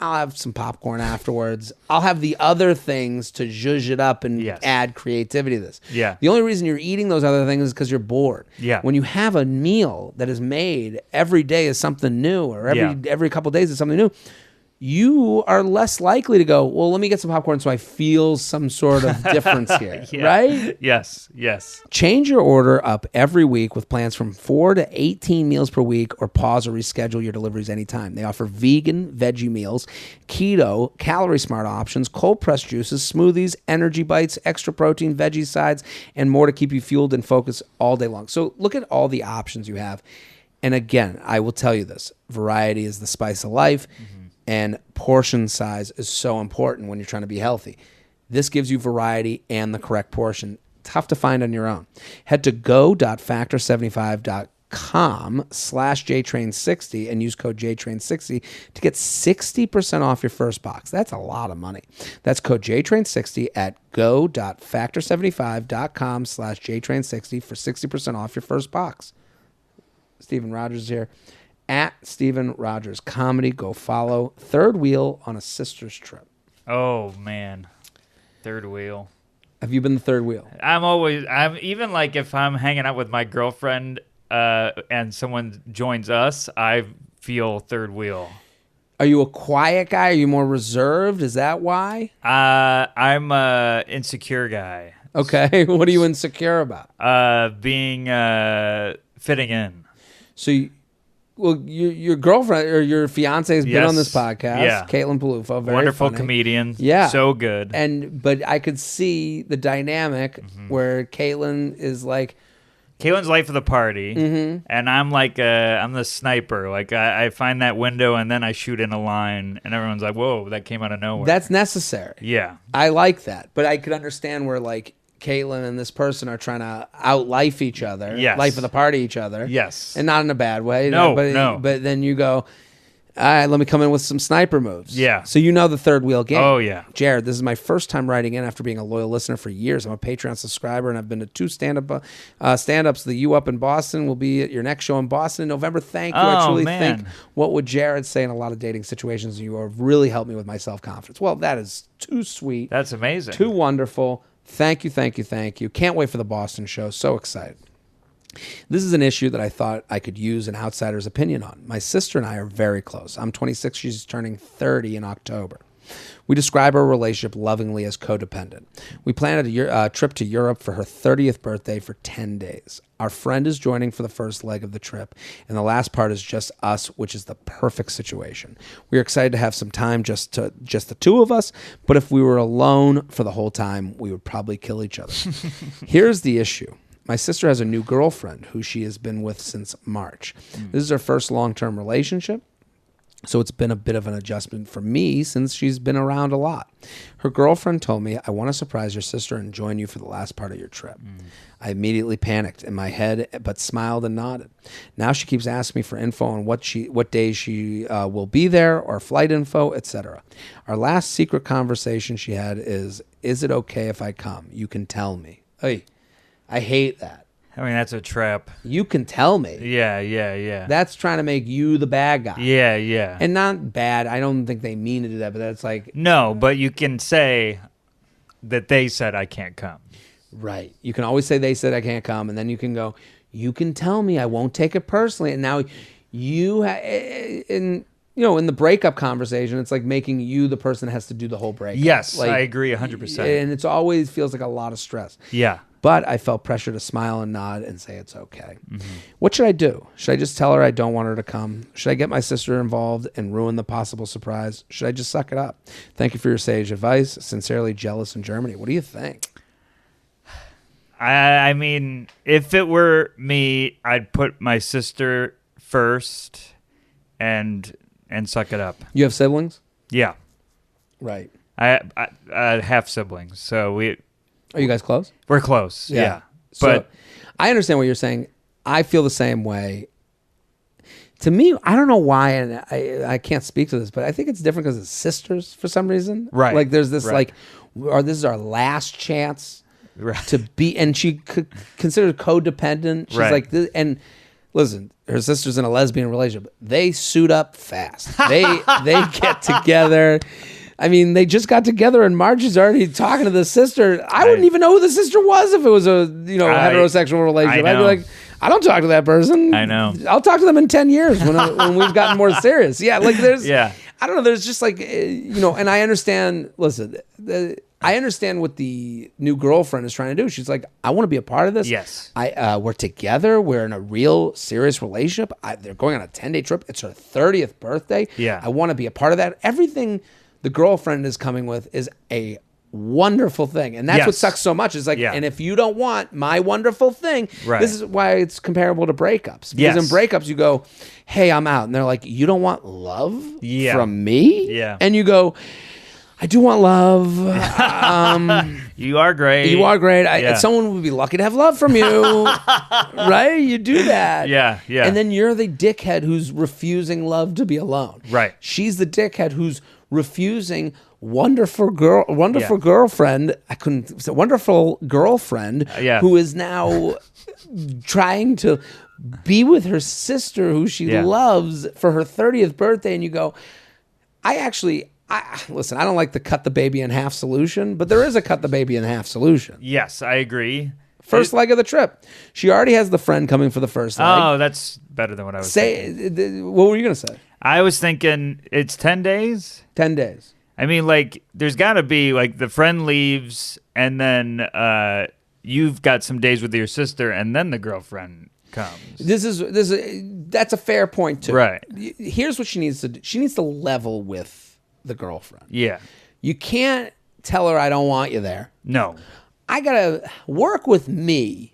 I'll have some popcorn afterwards. I'll have the other things to zhuzh it up and add creativity to this. Yeah. The only reason you're eating those other things is because you're bored. Yeah. When you have a meal that is made every day is something new, or every couple of days is something new, you are less likely to go, well, let me get some popcorn so I feel some sort of difference here, right? Yes. Change your order up every week with plans from 4 to 18 meals per week, or pause or reschedule your deliveries anytime. They offer vegan, veggie meals, keto, calorie smart options, cold pressed juices, smoothies, energy bites, extra protein, veggie sides, and more to keep you fueled and focused all day long. So look at all the options you have. And again, I will tell you this, variety is the spice of life. And portion size is so important when you're trying to be healthy. This gives you variety and the correct portion. Tough to find on your own. Head to go.factor75.com/JTrain60 and use code JTrain60 to get 60% off your first box. That's a lot of money. That's code JTrain60 at go.factor75.com/JTrain60 for 60% off your first box. Steven Rogers is here. @Steven Rogers Comedy. Go follow. Third wheel on a sister's trip. Oh man, third wheel. Have you been the third wheel? I'm even like if I'm hanging out with my girlfriend and someone joins us, I feel third wheel. Are you a quiet guy? Are you more reserved? Is that why? I'm a insecure guy. Okay. What are you insecure about? Being fitting in. So your girlfriend or your fiance has been on this podcast. Yeah. Caitlin Palufo, very wonderful funny. comedian. Yeah. So good. But I could see the dynamic where Caitlin is like, Caitlin's life of the party, and I'm like, I'm the sniper. Like, I find that window, and then I shoot in a line, and everyone's like, whoa, that came out of nowhere. That's necessary. Yeah. I like that. But I could understand where, like, Caitlin and this person are trying to outlife each other. Yes. Life of the party each other. Yes. And not in a bad way. No, but, no. But then you go, all right, let me come in with some sniper moves. Yeah. So you know the third wheel game. Oh, yeah. Jared, this is my first time writing in after being a loyal listener for years. I'm a Patreon subscriber, and I've been to 2 stand-ups. The You Up in Boston will be at your next show in Boston in November. Thank you. I truly think what would Jared say in a lot of dating situations? You have really helped me with my self-confidence. Well, that is too sweet. That's amazing. Too wonderful. Thank you, thank you, thank you. Can't wait for the Boston show. So excited. This is an issue that I thought I could use an outsider's opinion on. My sister and I are very close. I'm 26. She's turning 30 in October. We describe our relationship lovingly as codependent. We planned a trip to Europe for her 30th birthday for 10 days. Our friend is joining for the first leg of the trip, and the last part is just us, which is the perfect situation. We are excited to have some time just the two of us, but if we were alone for the whole time, we would probably kill each other. Here's the issue. My sister has a new girlfriend who she has been with since March. This is her first long-term relationship, so it's been a bit of an adjustment for me since she's been around a lot. Her girlfriend told me, I want to surprise your sister and join you for the last part of your trip. I immediately panicked in my head, but smiled and nodded. Now she keeps asking me for info on what days she will be there, or flight info, etc. Our last secret conversation she had is it okay if I come? You can tell me. Hey. I hate that. I mean, that's a trap. You can tell me. Yeah. That's trying to make you the bad guy. Yeah. And not bad. I don't think they mean to do that, but that's like... No, but you can say that they said I can't come. Right. You can always say they said I can't come, and then you can go, you can tell me. I won't take it personally. And now in the breakup conversation, it's like making you the person that has to do the whole breakup. Yes, like, I agree 100%. And it's always feels like a lot of stress. Yeah. But I felt pressure to smile and nod and say it's okay. What should I do? Should I just tell her I don't want her to come? Should I get my sister involved and ruin the possible surprise? Should I just suck it up? Thank you for your sage advice. Sincerely, Jealous in Germany. What do you think? I mean, if it were me, I'd put my sister first and suck it up. You have siblings? Yeah. Right. I have siblings, so Are you guys close? we're close. Yeah. So, But I understand what you're saying. I feel the same way. To me, I don't know why, and I can't speak to this, but I think it's different because it's sisters for some reason. Right. Like there's this Right. or this is our last chance Right. to be, and she considered codependent. She's Right. like, and listen, her sister's in a lesbian relationship. They suit up fast. They get together. I mean, they just got together in March. She's already talking to the sister. I wouldn't even know who the sister was if it was a heterosexual relationship. I'd be like, I don't talk to that person. I know. I'll talk to them in 10 years when we've gotten more serious. Yeah, like there's. Yeah. I don't know. There's just like and I understand. Listen, I understand what the new girlfriend is trying to do. She's like, I want to be a part of this. Yes. We're together. We're in a real serious relationship. They're going on a 10-day trip. It's her 30th birthday. Yeah. I want to be a part of that. Everything the girlfriend is coming with is a wonderful thing. And that's what Yes. sucks so much. It's like, Yeah. and if you don't want my wonderful thing, Right. this is why it's comparable to breakups. Because Yes. in breakups, you go, hey, I'm out. And they're like, you don't want love from me? Yeah. And you go, I do want love. You are great. You are great. Yeah. Someone would be lucky to have love from you. Right? You do that. Yeah. And then you're the dickhead who's refusing love to be alone. Right. She's the dickhead who's refusing wonderful girlfriend. I couldn't say wonderful girlfriend who is now trying to be with her sister who she loves for her 30th birthday. And you go, listen, I don't like the cut the baby in half solution, but there is a cut the baby in half solution. Yes, I agree. First leg of the trip. She already has the friend coming for the first leg. Oh, that's better than what I was thinking. What were you going to say? I was thinking it's 10 days. 10 days. I mean, like, there's got to be, like, the friend leaves, and then you've got some days with your sister, and then the girlfriend comes. That's a fair point, too. Right. Here's what she needs to do. She needs to level with the girlfriend. Yeah. You can't tell her I don't want you there. No. I got to work with me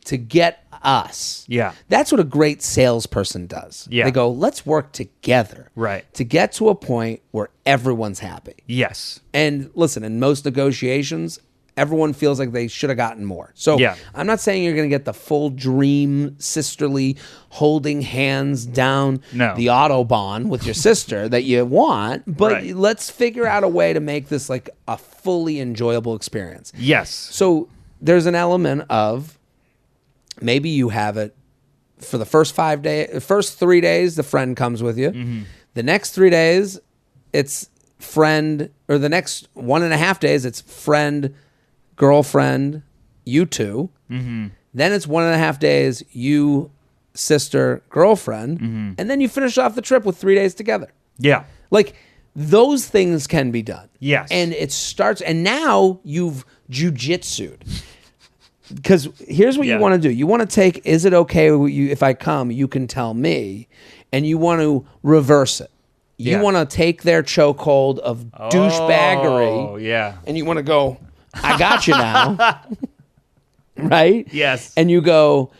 to get us. Yeah. That's what a great salesperson does. Yeah. They go, let's work together. Right. To get to a point where everyone's happy. Yes. And listen, in most negotiations, everyone feels like they should have gotten more. So Yeah. I'm not saying you're going to get the full dream sisterly holding hands down the Autobahn with your sister that you want, but let's figure out a way to make this like a fully enjoyable experience. Yes. So there's an element of maybe you have it for the first 3 days, the friend comes with you. Mm-hmm. The next 3 days, it's friend, or the next 1.5 days, it's friend, girlfriend, you two. Mm-hmm. Then it's 1.5 days, you, sister, girlfriend. Mm-hmm. And then you finish off the trip with 3 days together. Yeah. Like, those things can be done. Yes. And it starts, and now you've jujitsu'd. Because here's what you want to do. You want to take, is it okay with you if I come, you can tell me, and you want to reverse it. You want to take their chokehold of douchebaggery. Oh, yeah. And you want to go, I got you now. Right? Yes. And you go,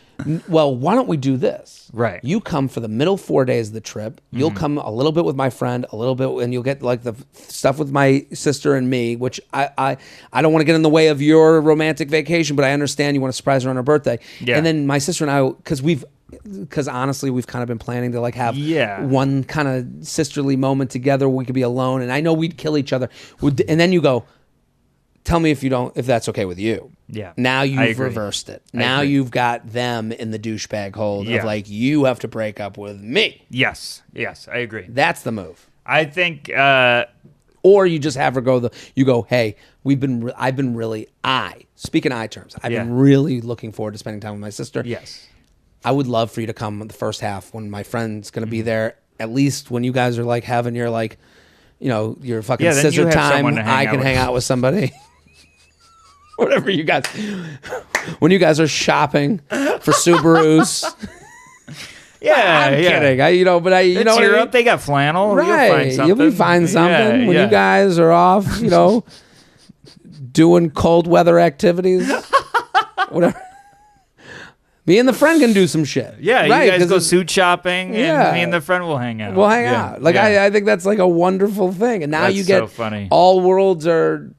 well, why don't we do this? Right. You come for the middle 4 days of the trip. You'll come a little bit with my friend, a little bit, and you'll get like the stuff with my sister and me, which I don't want to get in the way of your romantic vacation, but I understand you want to surprise her on her birthday. Yeah. And then my sister and I, because honestly, we've kind of been planning to like have one kind of sisterly moment together where we could be alone. And I know we'd kill each other. And then you go, tell me if that's okay with you. Yeah. Now you've reversed it. Now you've got them in the douchebag hold of like, you have to break up with me. Yes. Yes, I agree. That's the move. I think, or you just have her go, hey, speaking I terms, I've been really looking forward to spending time with my sister. Yes. I would love for you to come in the first half when my friend's going to be there. At least when you guys are like having your like, your fucking scissor time, I can hang out with somebody. Whatever you guys, when you guys are shopping for Subarus. I'm kidding. But what I mean? They got flannel. Right. You'll find something when you guys are off, doing cold weather activities. Whatever. Me and the friend can do some shit. Yeah, right, you guys go suit shopping, and me and the friend will hang out. We'll hang out. Like, I think that's like a wonderful thing. And now that's you get so funny. All worlds are...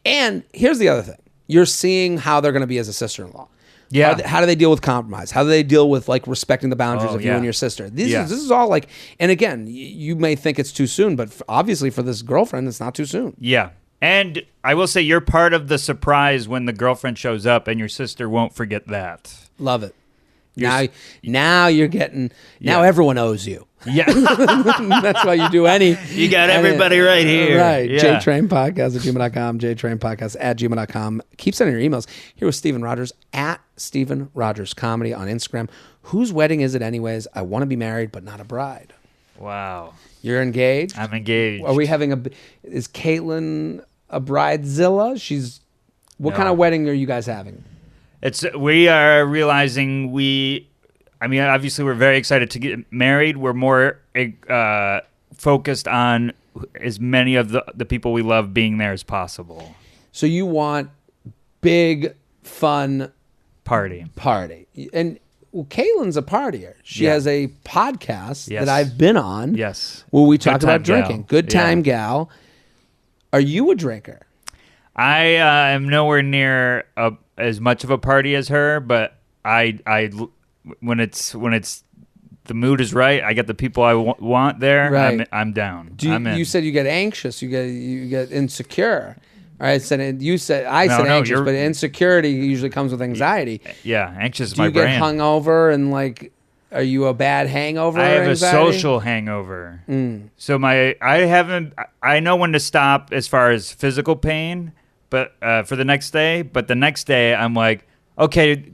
And here's the other thing. You're seeing how they're going to be as a sister-in-law. Yeah. How do they deal with compromise? How do they deal with like respecting the boundaries of you and your sister? This is all like... And again, you may think it's too soon, but obviously for this girlfriend, it's not too soon. Yeah. And I will say you're part of the surprise when the girlfriend shows up, and your sister won't forget that. Love it. Now you're getting... Now everyone owes you. Yeah. That's why you do any... You got everybody right here. Right. Yeah. JTrain Podcast at gmail.com. JTrain Podcast at gmail.com. Keep sending your emails. Here with Stephen Rogers at Stephen Rogers Comedy on Instagram. Whose wedding is it anyways? I want to be married, but not a bride. Wow. You're engaged? I'm engaged. Are we having Is Caitlin a bridezilla? What kind of wedding are you guys having? We are realizing obviously we're very excited to get married. We're more focused on as many of the people we love being there as possible. So you want big, fun party. And Caitlin's a partier. She has a podcast that I've been on. Yes. Where we talk about drinking. Good time gal. Are you a drinker? I am nowhere near as much of a party as her, but I when it's the mood is right, I get the people I want there. Right. I'm down. You said you get anxious. You get insecure. All right. I said anxious, but insecurity usually comes with anxiety. Yeah, anxious is my brand. Do you get hungover and like? Are you a bad hangover? I have anxiety? A social hangover. So I know when to stop as far as physical pain, but for the next day. But the next day, I'm like, okay,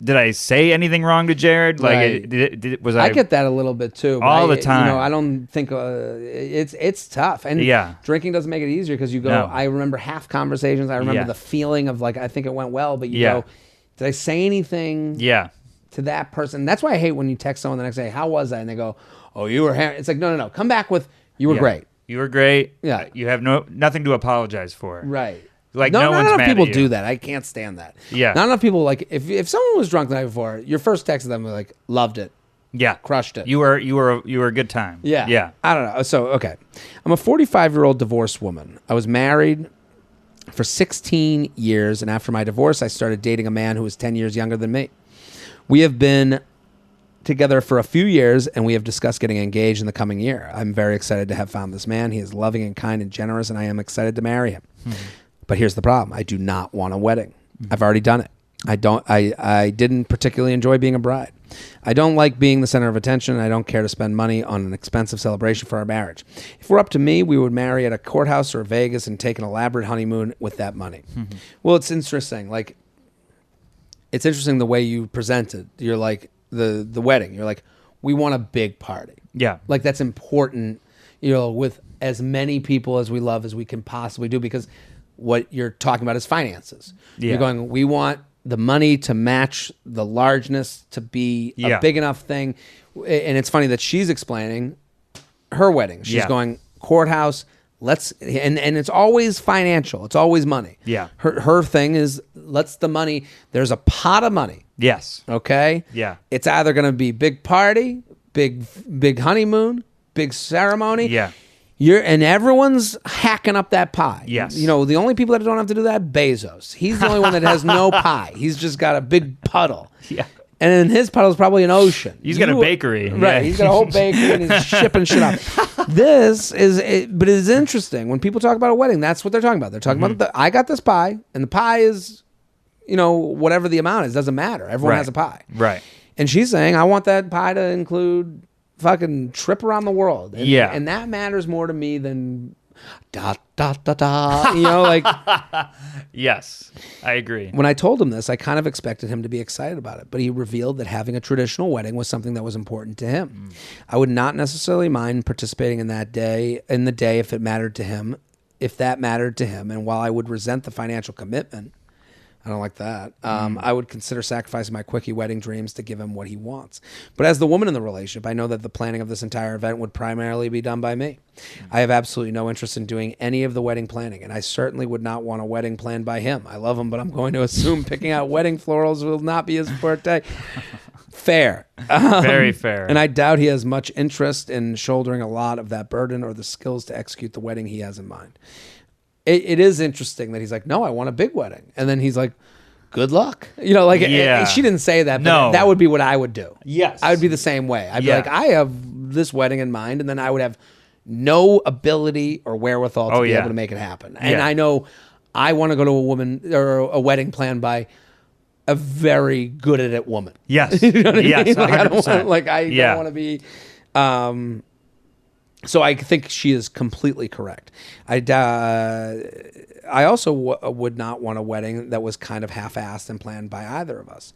did I say anything wrong to Jared? Like, right. I get that a little bit too. All the time. I don't think it's tough. And drinking doesn't make it easier because you go. No. I remember half conversations. I remember the feeling of like I think it went well, but you go, did I say anything? Yeah. To that person. That's why I hate when you text someone the next day, how was that? And they go, oh, you were... It's like, no. Come back with, you were great. You were great. Yeah. You have nothing to apologize for. Right. Like No, no not one's enough mad people at you. do that. I can't stand that. Yeah. Not enough people like if someone was drunk the night before, your first text to them was like, loved it, Yeah. crushed it. You were a good time. Yeah. Yeah. I don't know. So, okay. I'm a 45-year-old divorced woman. I was married for 16 years, and after my divorce, I started dating a man who was 10 years younger than me. We have been together for a few years, and we have discussed getting engaged in the coming year. I'm very excited to have found this man. He is loving and kind and generous, and I am excited to marry him. But here's the problem. I do not want a wedding. I've already done it. I didn't particularly enjoy being a bride. I don't like being the center of attention, and I don't care to spend money on an expensive celebration for our marriage. If it were up to me, we would marry at a courthouse or Vegas and take an elaborate honeymoon with that money. Well, it's interesting. Like, it's interesting the way you presented. You're like, the wedding. You're like, we want a big party. Yeah. Like, that's important, with as many people as we love as we can possibly do, because what you're talking about is finances. Yeah. You're going, we want the money to match the largeness to be a big enough thing. And it's funny that she's explaining her wedding. She's going courthouse. And it's always financial. It's always money. Yeah. Her thing is, the money. There's a pot of money. Yes. Okay. Yeah. It's either going to be big party, big honeymoon, big ceremony. Yeah. And everyone's hacking up that pie. Yes. The only people that don't have to do that, Bezos. He's the only one that has no pie. He's just got a big puddle. Yeah. And then his puddle is probably an ocean. He's got a bakery. Right. Yeah. He's got a whole bakery and he's shipping shit up. But it is interesting. When people talk about a wedding, that's what they're talking about. They're talking about, I got this pie, and the pie is, whatever the amount is, doesnment matter. Everyone has a pie. Right. And she's saying, I want that pie to include fucking trip around the world. And that matters more to me than da da da da. Like. Yes, I agree. When I told him this, I kind of expected him to be excited about it, but he revealed that having a traditional wedding was something that was important to him. I would not necessarily mind participating in the day if it mattered to him, and while I would resent the financial commitment, I don't like that. I would consider sacrificing my quickie wedding dreams to give him what he wants. But as the woman in the relationship, I know that the planning of this entire event would primarily be done by me. I have absolutely no interest in doing any of the wedding planning, and I certainly would not want a wedding planned by him. I love him, but I'm going to assume picking out wedding florals will not be his forte. Fair. Very fair. And I doubt he has much interest in shouldering a lot of that burden or the skills to execute the wedding he has in mind. It is interesting that he's like, no, I want a big wedding. And then he's like, good luck. She didn't say that, but No. that would be what I would do. Yes. I would be the same way. I'd be like, I have this wedding in mind, and then I would have no ability or wherewithal to be able to make it happen. And I know I want to go to a wedding planned by a very good at it woman. Yes. You know what I Yes, mean? I 100%. don't want to be... So I think she is completely correct. I also would not want a wedding that was kind of half-assed and planned by either of us.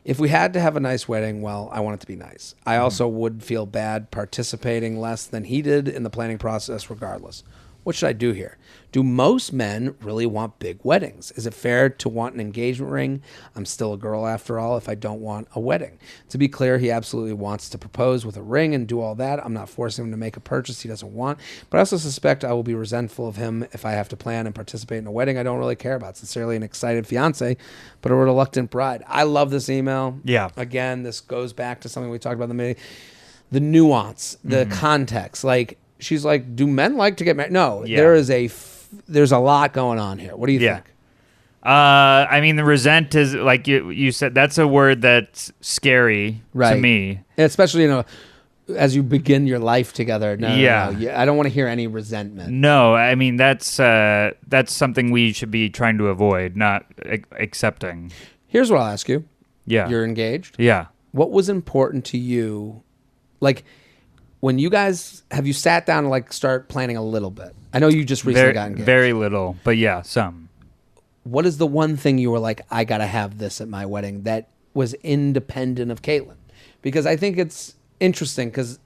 If we had to have a nice wedding, well, I want it to be nice. I also would feel bad participating less than he did in the planning process regardless. What should I do here? Do most men really want big weddings? Is it fair to want an engagement ring? I'm still a girl after all if I don't want a wedding. To be clear, he absolutely wants to propose with a ring and do all that. I'm not forcing him to make a purchase he doesn't want, but I also suspect I will be resentful of him if I have to plan and participate in a wedding I don't really care about. Sincerely, an excited fiance, but a reluctant bride. I love this email. Yeah. Again, this goes back to something we talked about in the meeting. The nuance, the context. Like, she's like, do men like to get married? No, there's a lot going on here. What do you think? I mean, the resent is, like you said, that's a word that's scary to me. Especially, as you begin your life together. No, I don't want to hear any resentment. No, I mean, that's something we should be trying to avoid, not accepting. Here's what I'll ask you. Yeah. You're engaged? Yeah. What was important to you? Like, when you guys, have you sat down and start planning a little bit? I know you just recently got engaged. Very little, but yeah, some. What is the one thing you were like, I got to have this at my wedding that was independent of Caitlin? Because I think it's interesting because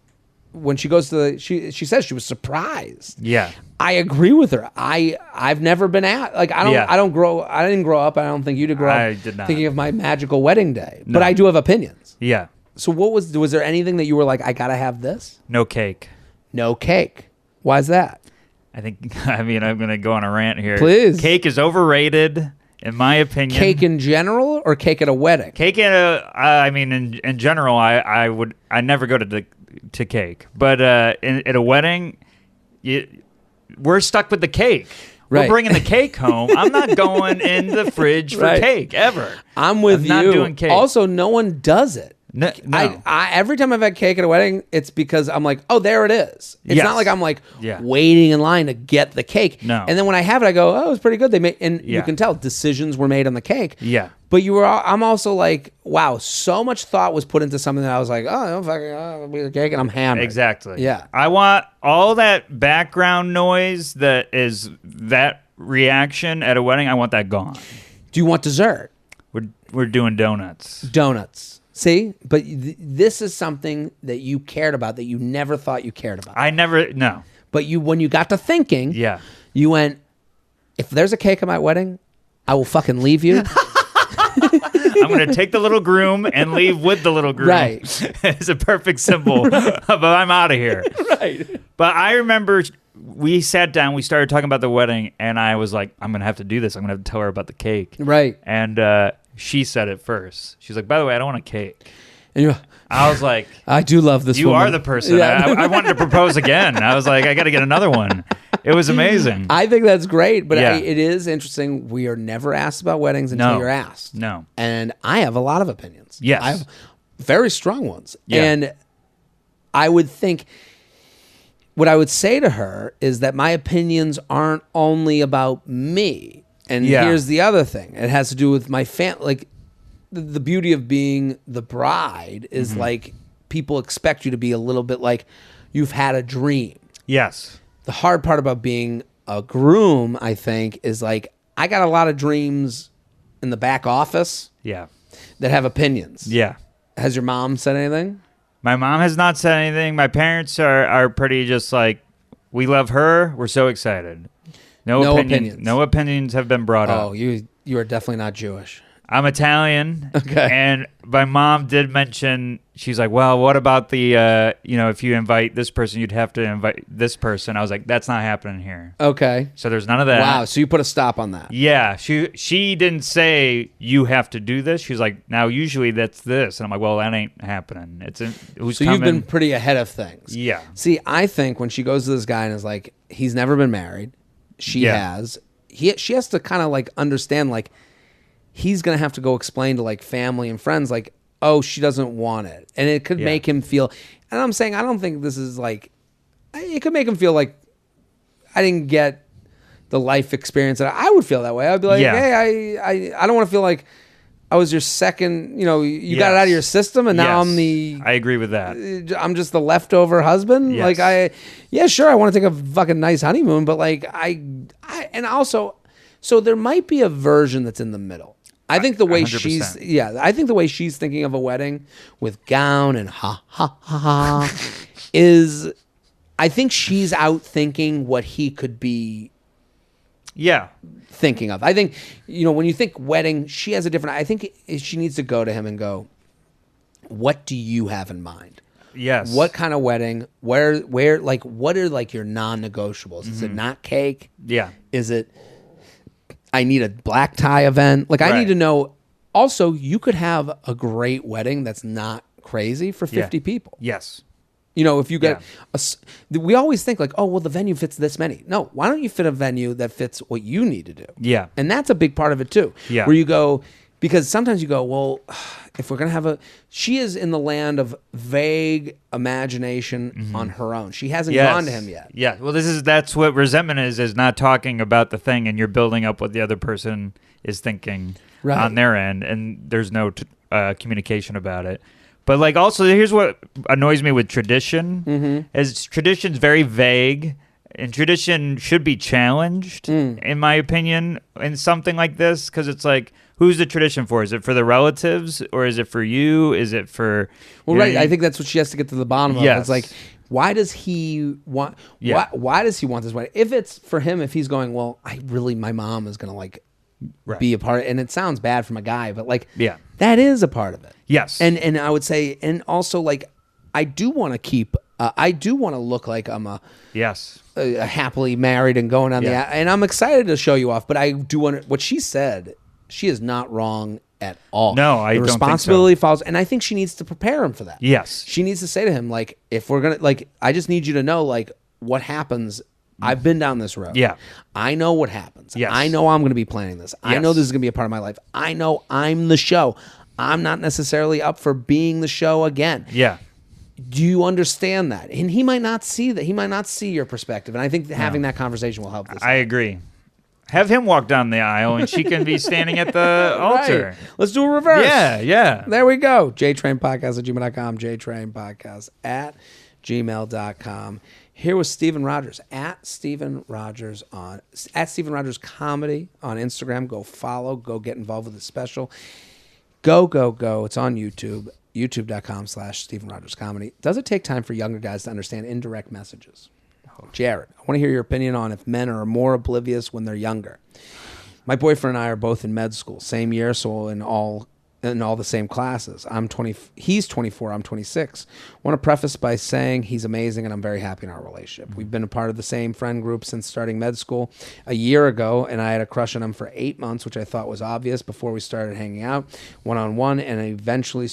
when she goes to she says she was surprised. Yeah. I agree with her. I've never been I didn't grow up. I don't think you did grow up. I did not. Thinking of my magical wedding day. No. But I do have opinions. Yeah. So was there anything that you were like, I got to have this? No cake. No cake. Why is that? I think, I mean, I'm going to go on a rant here. Please. Cake is overrated, in my opinion. Cake in general or cake at a wedding? Cake at I mean, in general, I never go to cake. But at a wedding, we're stuck with the cake. Right. We're bringing the cake home. I'm not going in the fridge for cake, ever. I'm with you. Not doing cake. Also, no one does it. No. I every time I've had cake at a wedding, it's because I'm like, oh, there it is. It's not like I'm like waiting in line to get the cake. No. And then when I have it, I go, oh, it's pretty good. You can tell decisions were made on the cake. Yeah. But I'm also like, wow, so much thought was put into something that I was like, oh, I'll be the cake, and I'm hammered. Exactly. Yeah. I want all that background noise that is that reaction at a wedding. I want that gone. Do you want dessert? We're doing donuts. Donuts. See, but this is something that you cared about that you never thought you cared about. No. But when you got to thinking, you went, if there's a cake at my wedding, I will fucking leave you. I'm going to take the little groom and leave with the little groom. Right. It's a perfect symbol of I'm out of here. Right. But I remember we sat down, we started talking about the wedding, and I was like, I'm going to have to do this. I'm going to have to tell her about the cake. Right. And she said it first. She's like, by the way, I don't want a cake. And I was like, I do love this You woman. are the person. Yeah. I wanted to propose again. I was like, I got to get another one. It was amazing. I think that's great, but it is interesting. We are never asked about weddings until you're asked. No. And I have a lot of opinions. Yes. I have very strong ones. Yeah. And I would think what I would say to her is that my opinions aren't only about me. And here's the other thing. It has to do with my family. Like, the beauty of being the bride is like people expect you to be a little bit like you've had a dream. Yes. The hard part about being a groom, I think, is like I got a lot of dreams in the back office that have opinions. Yeah. Has your mom said anything? My mom has not said anything. My parents are pretty just like, we love her. We're so excited. No opinions. No opinions have been brought up. Oh, you are definitely not Jewish. I'm Italian. Okay. And my mom did mention, she's like, well, what about the, if you invite this person, you'd have to invite this person. I was like, that's not happening here. Okay. So there's none of that. Wow. So you put a stop on that. Yeah. She didn't say you have to do this. She's like, now usually that's this. And I'm like, well, that ain't happening. Who's so coming? You've been pretty ahead of things. Yeah. See, I think when she goes to this guy and is like, he's never been married. She has. She has to kind of like understand like, he's going to have to go explain to like family and friends like, oh, she doesn't want it. And it could make him feel, and I'm saying, I don't think this is like, it could make him feel like I didn't get the life experience that I would feel that way. I'd be like, hey, I don't want to feel like I was your second, you got it out of your system and now I agree with that. I'm just the leftover husband. Yes. Like sure, I want to take a fucking nice honeymoon, but like and also, so there might be a version that's in the middle. I think the way 100%. I think the way she's thinking of a wedding with gown and ha ha ha ha is, I think she's out thinking what he could be. Yeah. Thinking of. I think, when you think wedding, she has a different, I think she needs to go to him and go, what do you have in mind? Yes. What kind of wedding? Where, like, what are like your non-negotiables? Is it not cake? Yeah. Is it, I need a black tie event? Like, I need to know. Also, you could have a great wedding that's not crazy for 50 people. Yes. If you get we always think like, oh, well, the venue fits this many. No, why don't you fit a venue that fits what you need to do? Yeah. And that's a big part of it too. Yeah. Where you go, because sometimes you go, well, if we're going to have she is in the land of vague imagination on her own. She hasn't gone to him yet. Yeah. Well, that's what resentment is not talking about the thing and you're building up what the other person is thinking on their end. And there's no communication about it. But like also, here's what annoys me with tradition is tradition's very vague, and tradition should be challenged, in my opinion, in something like this, because it's like, who's the tradition for? Is it for the relatives, or is it for you? Is it for? Well, right. I think that's what she has to get to the bottom of. It's like, why does he want? Why does he want this wedding? If it's for him, if he's going, well, my mom is gonna like be a part, and it sounds bad from a guy, but like, that is a part of it. Yes. And I would say, and also like, I do want to keep I do want to look like I'm a Yes. happily married and going on and I'm excited to show you off. But I do want to, what she said, she is not wrong at all. No, I don't think so. The responsibility falls, and I think she needs to prepare him for that. Yes. She needs to say to him, like, if we're gonna, like, I just need you to know, like, what happens. I've been down this road. Yeah. I know what happens. Yes. I know I'm going to be planning this. I know this is going to be a part of my life. I know I'm the show. I'm not necessarily up for being the show again. Yeah. Do you understand that? And he might not see that. He might not see your perspective. And I think having that conversation will help this. I agree. Have him walk down the aisle and she can be standing at the altar. Right. Let's do a reverse. Yeah. There we go. JTrainPodcast@gmail.com. JTrainPodcast@gmail.com. Here was Stephen Rogers at Stephen Rogers Comedy on Instagram. Go follow. Go get involved with the special. Go. It's on YouTube. YouTube.com/Stephen Rogers Comedy. Does it take time for younger guys to understand indirect messages? Jared, I want to hear your opinion on if men are more oblivious when they're younger. My boyfriend and I are both in med school, same year, so in all the same classes. He's 24, I'm 26. Want to preface by saying he's amazing and I'm very happy in our relationship. We've been a part of the same friend group since starting med school a year ago, and I had a crush on him for 8 months, which I thought was obvious before we started hanging out one-on-one and eventually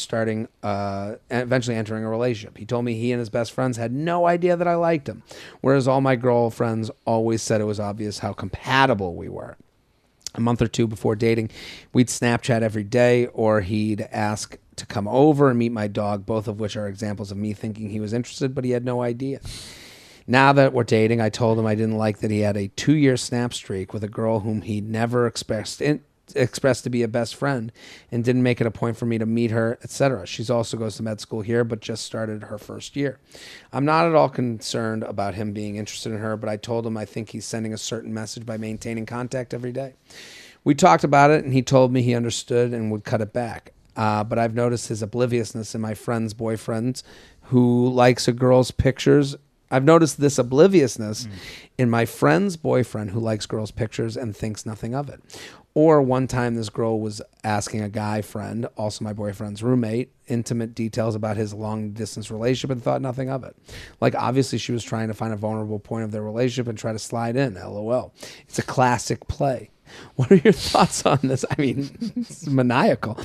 entering a relationship. He told me he and his best friends had no idea that I liked him, whereas all my girlfriends always said it was obvious how compatible we were. A month or two before dating, we'd Snapchat every day, or he'd ask to come over and meet my dog, both of which are examples of me thinking he was interested, but he had no idea. Now that we're dating, I told him I didn't like that he had a 2-year snap streak with a girl whom he never expressed to be a best friend and didn't make it a point for me to meet her, etc. She also goes to med school here, but just started her first year. I'm not at all concerned about him being interested in her, but I told him I think he's sending a certain message by maintaining contact every day. We talked about it, and he told me he understood and would cut it back. But I've noticed his obliviousness in my friend's boyfriends who likes a girl's pictures. I've noticed this obliviousness in my friend's boyfriend who likes girls' pictures and thinks nothing of it. Or one time this girl was asking a guy friend, also my boyfriend's roommate, intimate details about his long-distance relationship and thought nothing of it. Like, obviously she was trying to find a vulnerable point of their relationship and try to slide in, LOL. It's a classic play. What are your thoughts on this? I mean, it's maniacal.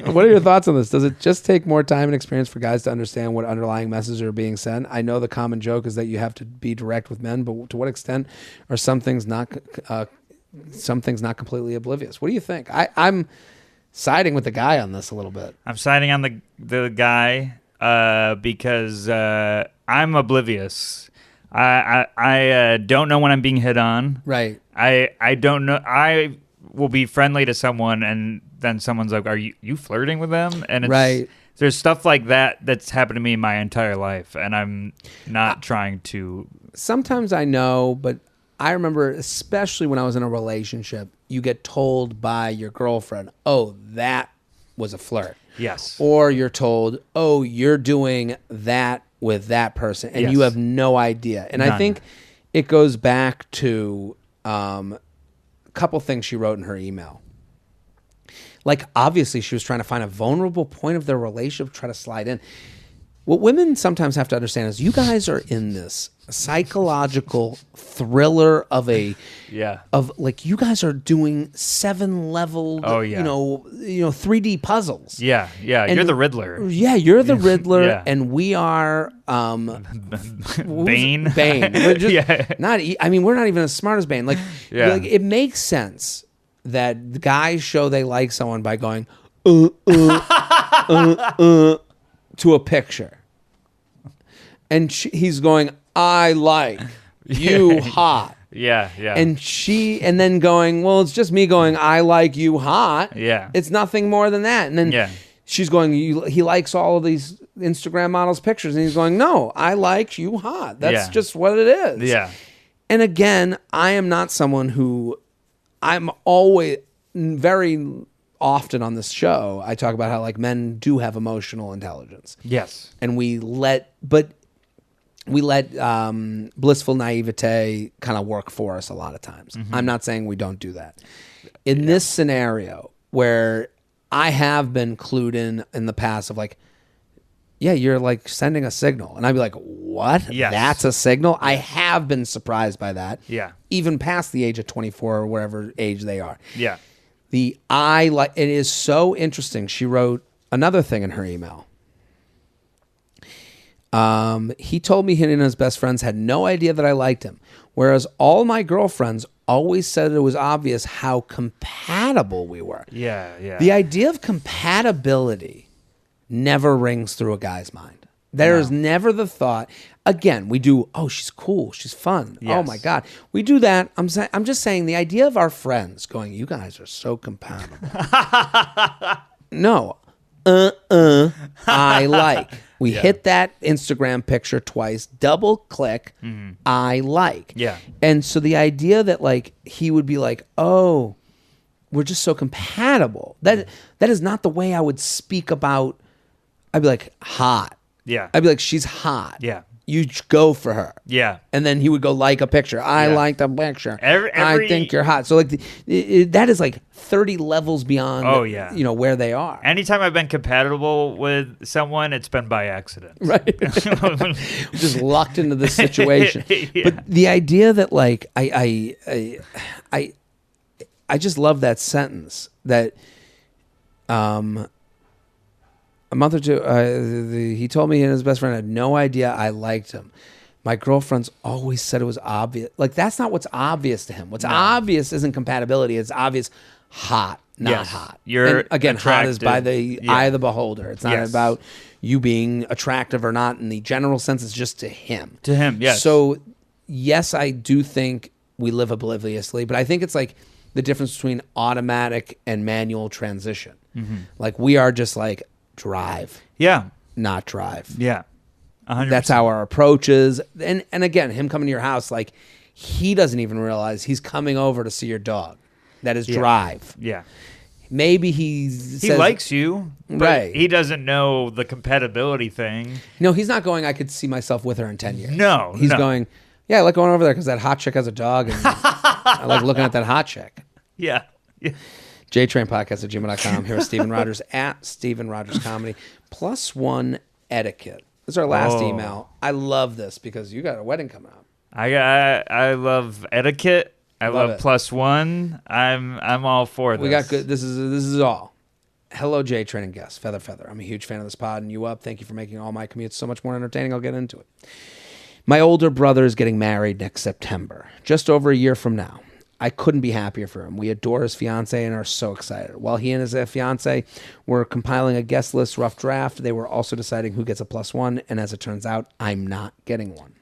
What are your thoughts on this? Does it just take more time and experience for guys to understand what underlying messages are being sent? I know the common joke is that you have to be direct with men, but to what extent are some things not completely oblivious? What do you think? I'm siding with the guy on this a little bit. I'm siding on the guy because I'm oblivious. I don't know when I'm being hit on. Right. I don't know. I will be friendly to someone, and then someone's like, "Are you flirting with them?" And it's, right. There's stuff like that that's happened to me my entire life, and I'm not trying to. Sometimes I know, but I remember, especially when I was in a relationship, you get told by your girlfriend, "Oh, that was a flirt." Yes. Or you're told, "Oh, you're doing that with that person," and you have no idea. And I think it goes back to a couple things she wrote in her email. Like, obviously she was trying to find a vulnerable point of their relationship, try to slide in. What women sometimes have to understand is you guys are in this psychological thriller of like you guys are doing 7-level, 3D puzzles. Yeah. And you're the Riddler. Yeah, you're the Riddler, Yeah. and we are Bane. We're just Yeah. we're not even as smart as Bane. Like it makes sense that the guys show they like someone by going to a picture, and he's going, "I like you hot." Yeah. And then going, "Well, it's just me going, I like you hot." Yeah. It's nothing more than that. And then she's going, he likes all of these Instagram models' pictures. And he's going, "No, I like you hot. That's just what it is." Yeah. And again, I am not someone who, I'm always very often on this show, I talk about how like men do have emotional intelligence. Yes. And we let blissful naivete kind of work for us a lot of times. Mm-hmm. I'm not saying we don't do that. In this scenario where I have been clued in the past of like, yeah, you're like sending a signal. And I'd be like, what? Yes. That's a signal? I have been surprised by that. Yeah. Even past the age of 24 or whatever age they are. Yeah. It is so interesting. She wrote another thing in her email. He told me he and his best friends had no idea that I liked him, whereas all my girlfriends always said it was obvious how compatible we were. Yeah, yeah. The idea of compatibility never rings through a guy's mind. There is never the thought. Again, we do, oh, she's cool, she's fun. Yes. Oh my God. We do that. I'm just saying the idea of our friends going, you guys are so compatible. No. I like. We hit that Instagram picture twice, double click, I like. Yeah. And so the idea that like he would be like, oh, we're just so compatible. That is not the way I would speak about. I'd be like, hot. Yeah. I'd be like, she's hot. Yeah. You go for her. Yeah. And then he would go like a picture. I like the picture. I think you're hot. So like that is like 30 levels beyond where they are. Anytime I've been compatible with someone, it's been by accident. Right. Just lucked into this situation. Yeah. But the idea that like I just love that sentence that a month or two, he told me he and his best friend had no idea I liked him. My girlfriends always said it was obvious. Like, that's not what's obvious to him. What's obvious isn't compatibility. It's obvious hot, not hot. You're and again, attractive. hot is by the eye of the beholder. It's not about you being attractive or not in the general sense. It's just to him. To him, yes. So, yes, I do think we live obliviously, but I think it's like the difference between automatic and manual transition. Mm-hmm. Like, we are just like, drive. Yeah. Not drive. Yeah. 100%. That's how our approach is. And again, him coming to your house, like, he doesn't even realize he's coming over to see your dog. That is drive. Yeah. Maybe he likes you, but right. He doesn't know the compatibility thing. No, he's not going, I could see myself with her in 10 years. No. He's going, yeah, I like going over there because that hot chick has a dog and I like looking at that hot chick. Yeah. JTrainPodcast@gmail.com. Here with Steven Rogers at Steven Rogers Comedy. +1 Etiquette. This is our last email. I love this because you got a wedding coming up. I love Etiquette. I love +1. I'm all for this. We got good. This is all. Hello, JTrain and guests. Feather. I'm a huge fan of this pod and you up. Thank you for making all my commutes so much more entertaining. I'll get into it. My older brother is getting married next September, just over a year from now. I couldn't be happier for him. We adore his fiance and are so excited. While he and his fiance were compiling a guest list rough draft, they were also deciding who gets a +1, and as it turns out, I'm not getting one.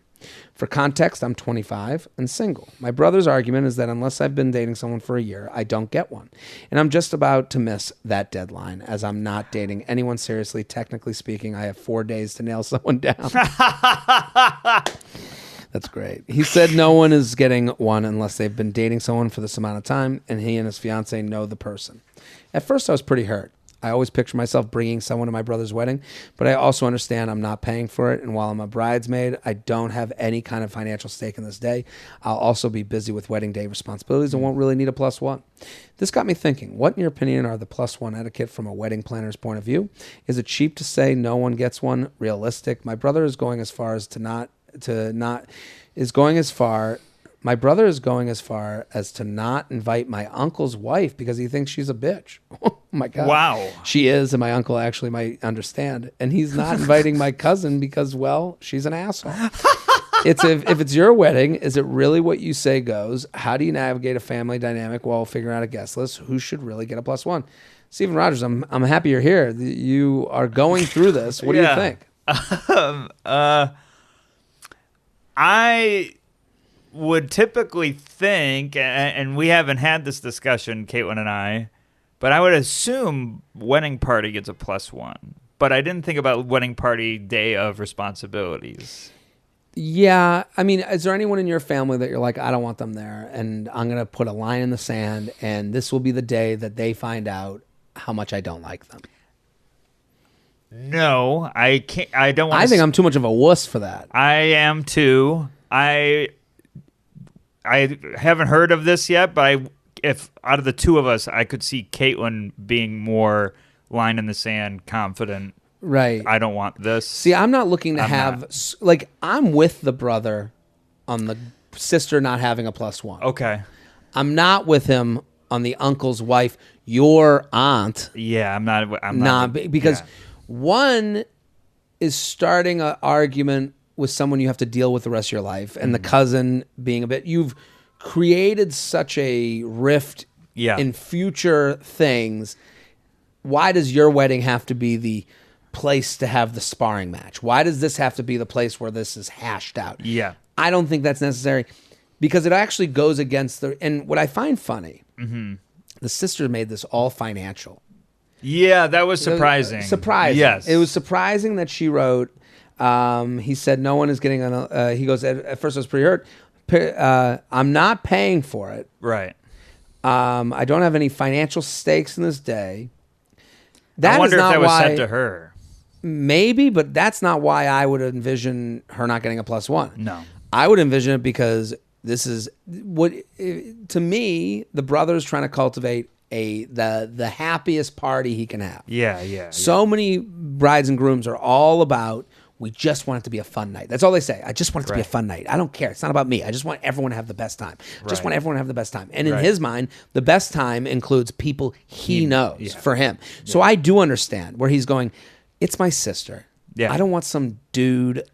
For context, I'm 25 and single. My brother's argument is that unless I've been dating someone for a year, I don't get one. And I'm just about to miss that deadline, as I'm not dating anyone seriously. Technically speaking, I have 4 days to nail someone down. That's great. He said no one is getting one unless they've been dating someone for this amount of time, and he and his fiance know the person. At first, I was pretty hurt. I always picture myself bringing someone to my brother's wedding, but I also understand I'm not paying for it, and while I'm a bridesmaid, I don't have any kind of financial stake in this day. I'll also be busy with wedding day responsibilities and won't really need a +1. This got me thinking, what in your opinion are the +1 etiquette from a wedding planner's point of view? Is it cheap to say no one gets one? Realistic? My brother is going as far as my brother is going as far as to not invite my uncle's wife because he thinks she's a bitch. Oh my God. Wow. She is, and my uncle actually might understand. And he's not inviting my cousin because, well, she's an asshole. If it's your wedding, is it really what you say goes? How do you navigate a family dynamic while figuring out a guest list? Who should really get a +1? Steven Rogers, I'm happy you're here. You are going through this. What do you think? I would typically think, and we haven't had this discussion, Caitlin and I, but I would assume wedding party gets a +1. But I didn't think about wedding party day of responsibilities. Yeah. I mean, is there anyone in your family that you're like, I don't want them there, and I'm going to put a line in the sand, and this will be the day that they find out how much I don't like them? No, I can't. I don't want. I think I'm too much of a wuss for that. I am too. I haven't heard of this yet, but if out of the two of us, I could see Caitlin being more line in the sand, confident. Right. I don't want this. See, I'm not looking to I'm with the brother on the sister not having a +1. Okay. I'm not with him on the uncle's wife, your aunt. Yeah, I'm not. Because one is starting an argument with someone you have to deal with the rest of your life, and the cousin being you've created such a rift in future things. Why does your wedding have to be the place to have the sparring match? Why does this have to be the place where this is hashed out? Yeah. I don't think that's necessary, because it actually goes against and what I find funny, the sister made this all financial. Yeah, that was surprising. Yes. It was surprising that she wrote, he said, no one is getting on he goes, at first I was pretty hurt. I'm not paying for it. Right. I don't have any financial stakes in this day. I wonder if that was said to her. Maybe, but that's not why I would envision her not getting a +1. No. I would envision it because this is what, to me, the brother's trying to cultivate the happiest party he can have. Yeah. So many brides and grooms are all about, we just want it to be a fun night. That's all they say. I just want it to be a fun night. I don't care. It's not about me. I just want everyone to have the best time. Just want everyone to have the best time. And in his mind, the best time includes people he knows for him. So I do understand where he's going, it's my sister. Yeah. I don't want some dude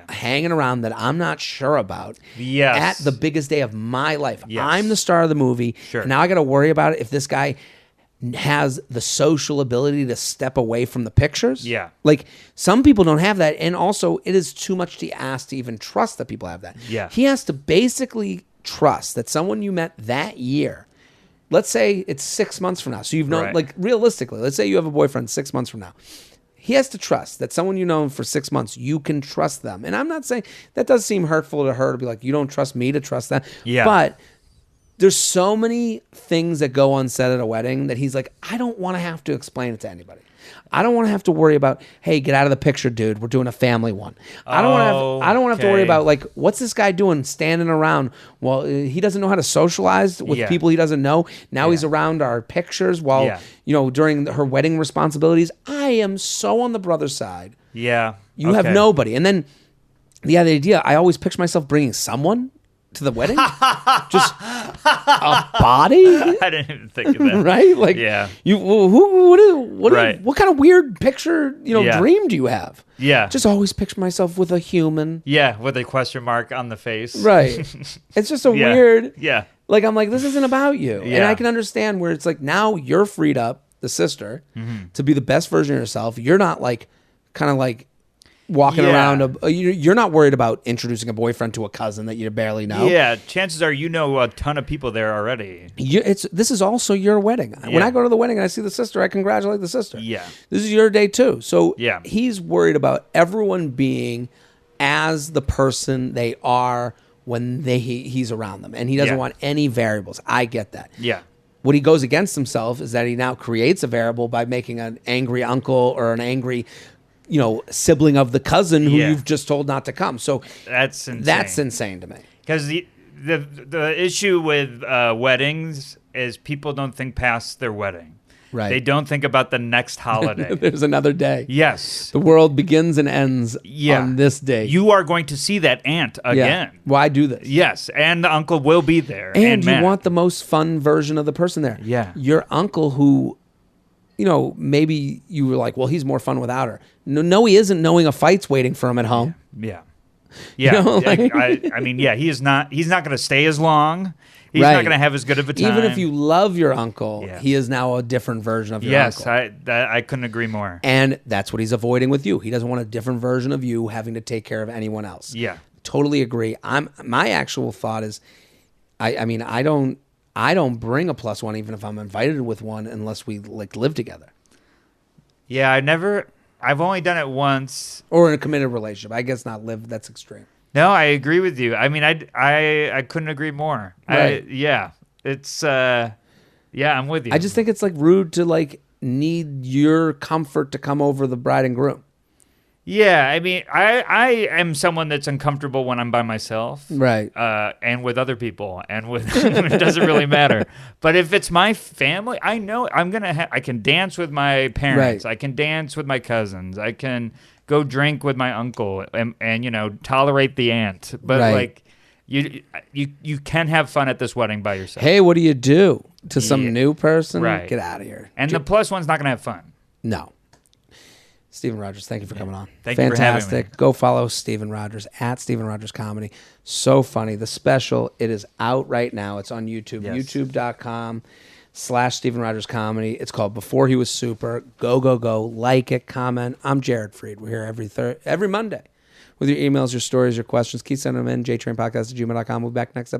hanging around that I'm not sure about at the biggest day of my life. Yes. I'm the star of the movie. Sure. And now I got to worry about it if this guy has the social ability to step away from the pictures. Yeah. Like, some people don't have that. And also, it is too much to ask to even trust that people have that. Yeah. He has to basically trust that someone you met that year, let's say it's 6 months from now. So you've known, like, realistically, let's say you have a boyfriend 6 months from now. He has to trust that someone you know for 6 months, you can trust them. And I'm not saying that does seem hurtful to her to be like, you don't trust me to trust them. Yeah. But there's so many things that go unsaid at a wedding that he's like, I don't want to have to explain it to anybody. I don't want to have to worry about, hey, get out of the picture, dude. We're doing a family one. I don't want to have to worry about, like, what's this guy doing standing around? Well, he doesn't know how to socialize with people he doesn't know. Now he's around our pictures while, during her wedding responsibilities. I am so on the brother's side. Yeah. You have nobody. And then, the idea, I always picture myself bringing someone to the wedding? Just a body? I didn't even think of that. Right? Like, what kind of weird picture, dream do you have? Yeah. Just always picture myself with a human. Yeah, with a question mark on the face. Right. It's just a weird. Yeah. Like, I'm like, this isn't about you. Yeah. And I can understand where it's like, now you're freed up, the sister, to be the best version of yourself. You're not like, kind of like, walking around. You're not worried about introducing a boyfriend to a cousin that you barely know. Yeah, chances are you know a ton of people there already. This is also your wedding. Yeah. When I go to the wedding and I see the sister, I congratulate the sister. Yeah. This is your day too. So he's worried about everyone being as the person they are when he's around them. And he doesn't want any variables. I get that. Yeah. What he goes against himself is that he now creates a variable by making an angry uncle or an angry sibling of the cousin who you've just told not to come. So that's insane. That's insane to me. Because the issue with weddings is people don't think past their wedding. Right. They don't think about the next holiday. There's another day. Yes. The world begins and ends on this day. You are going to see that aunt again. Yeah. Why do this? Yes. And the uncle will be there. And you want the most fun version of the person there. Yeah. Your uncle who, maybe you were like, well, he's more fun without her. No, he isn't, knowing a fight's waiting for him at home. Yeah. I mean, he's not going to stay as long. He's not going to have as good of a time. Even if you love your uncle, he is now a different version of your uncle. Yes, I couldn't agree more. And that's what he's avoiding with you. He doesn't want a different version of you having to take care of anyone else. Yeah. Totally agree. My actual thought is, I don't bring a +1 even if I'm invited with one unless we live together. Yeah, I've only done it once. Or in a committed relationship. I guess not live, that's extreme. No, I agree with you. I mean, I couldn't agree more. Right. It's I'm with you. I just think it's rude to need your comfort to come over the bride and groom. Yeah, I mean, I am someone that's uncomfortable when I'm by myself, Right. and with other people, and with it doesn't really matter. But if it's my family, I know I'm gonna. I can dance with my parents. Right. I can dance with my cousins. I can go drink with my uncle, and tolerate the aunt. But Right. like, you can have fun at this wedding by yourself. Hey, what do you do to some Yeah. new person? Right. Get out of here. And the plus one's not gonna have fun. No. Stephen Rogers, thank you for coming on. Thank you for having me. Fantastic. Go follow Stephen Rogers at Stephen Rogers Comedy. So funny. The special, it is out right now. It's on YouTube. Yes. YouTube.com/Stephen Rogers Comedy. It's called Before He Was Super. Go, go, go. Like it, comment. I'm Jared Freid. We're here every Monday with your emails, your stories, your questions. Keep sending them in. JTrainPodcast@gmail.com. We'll be back next episode.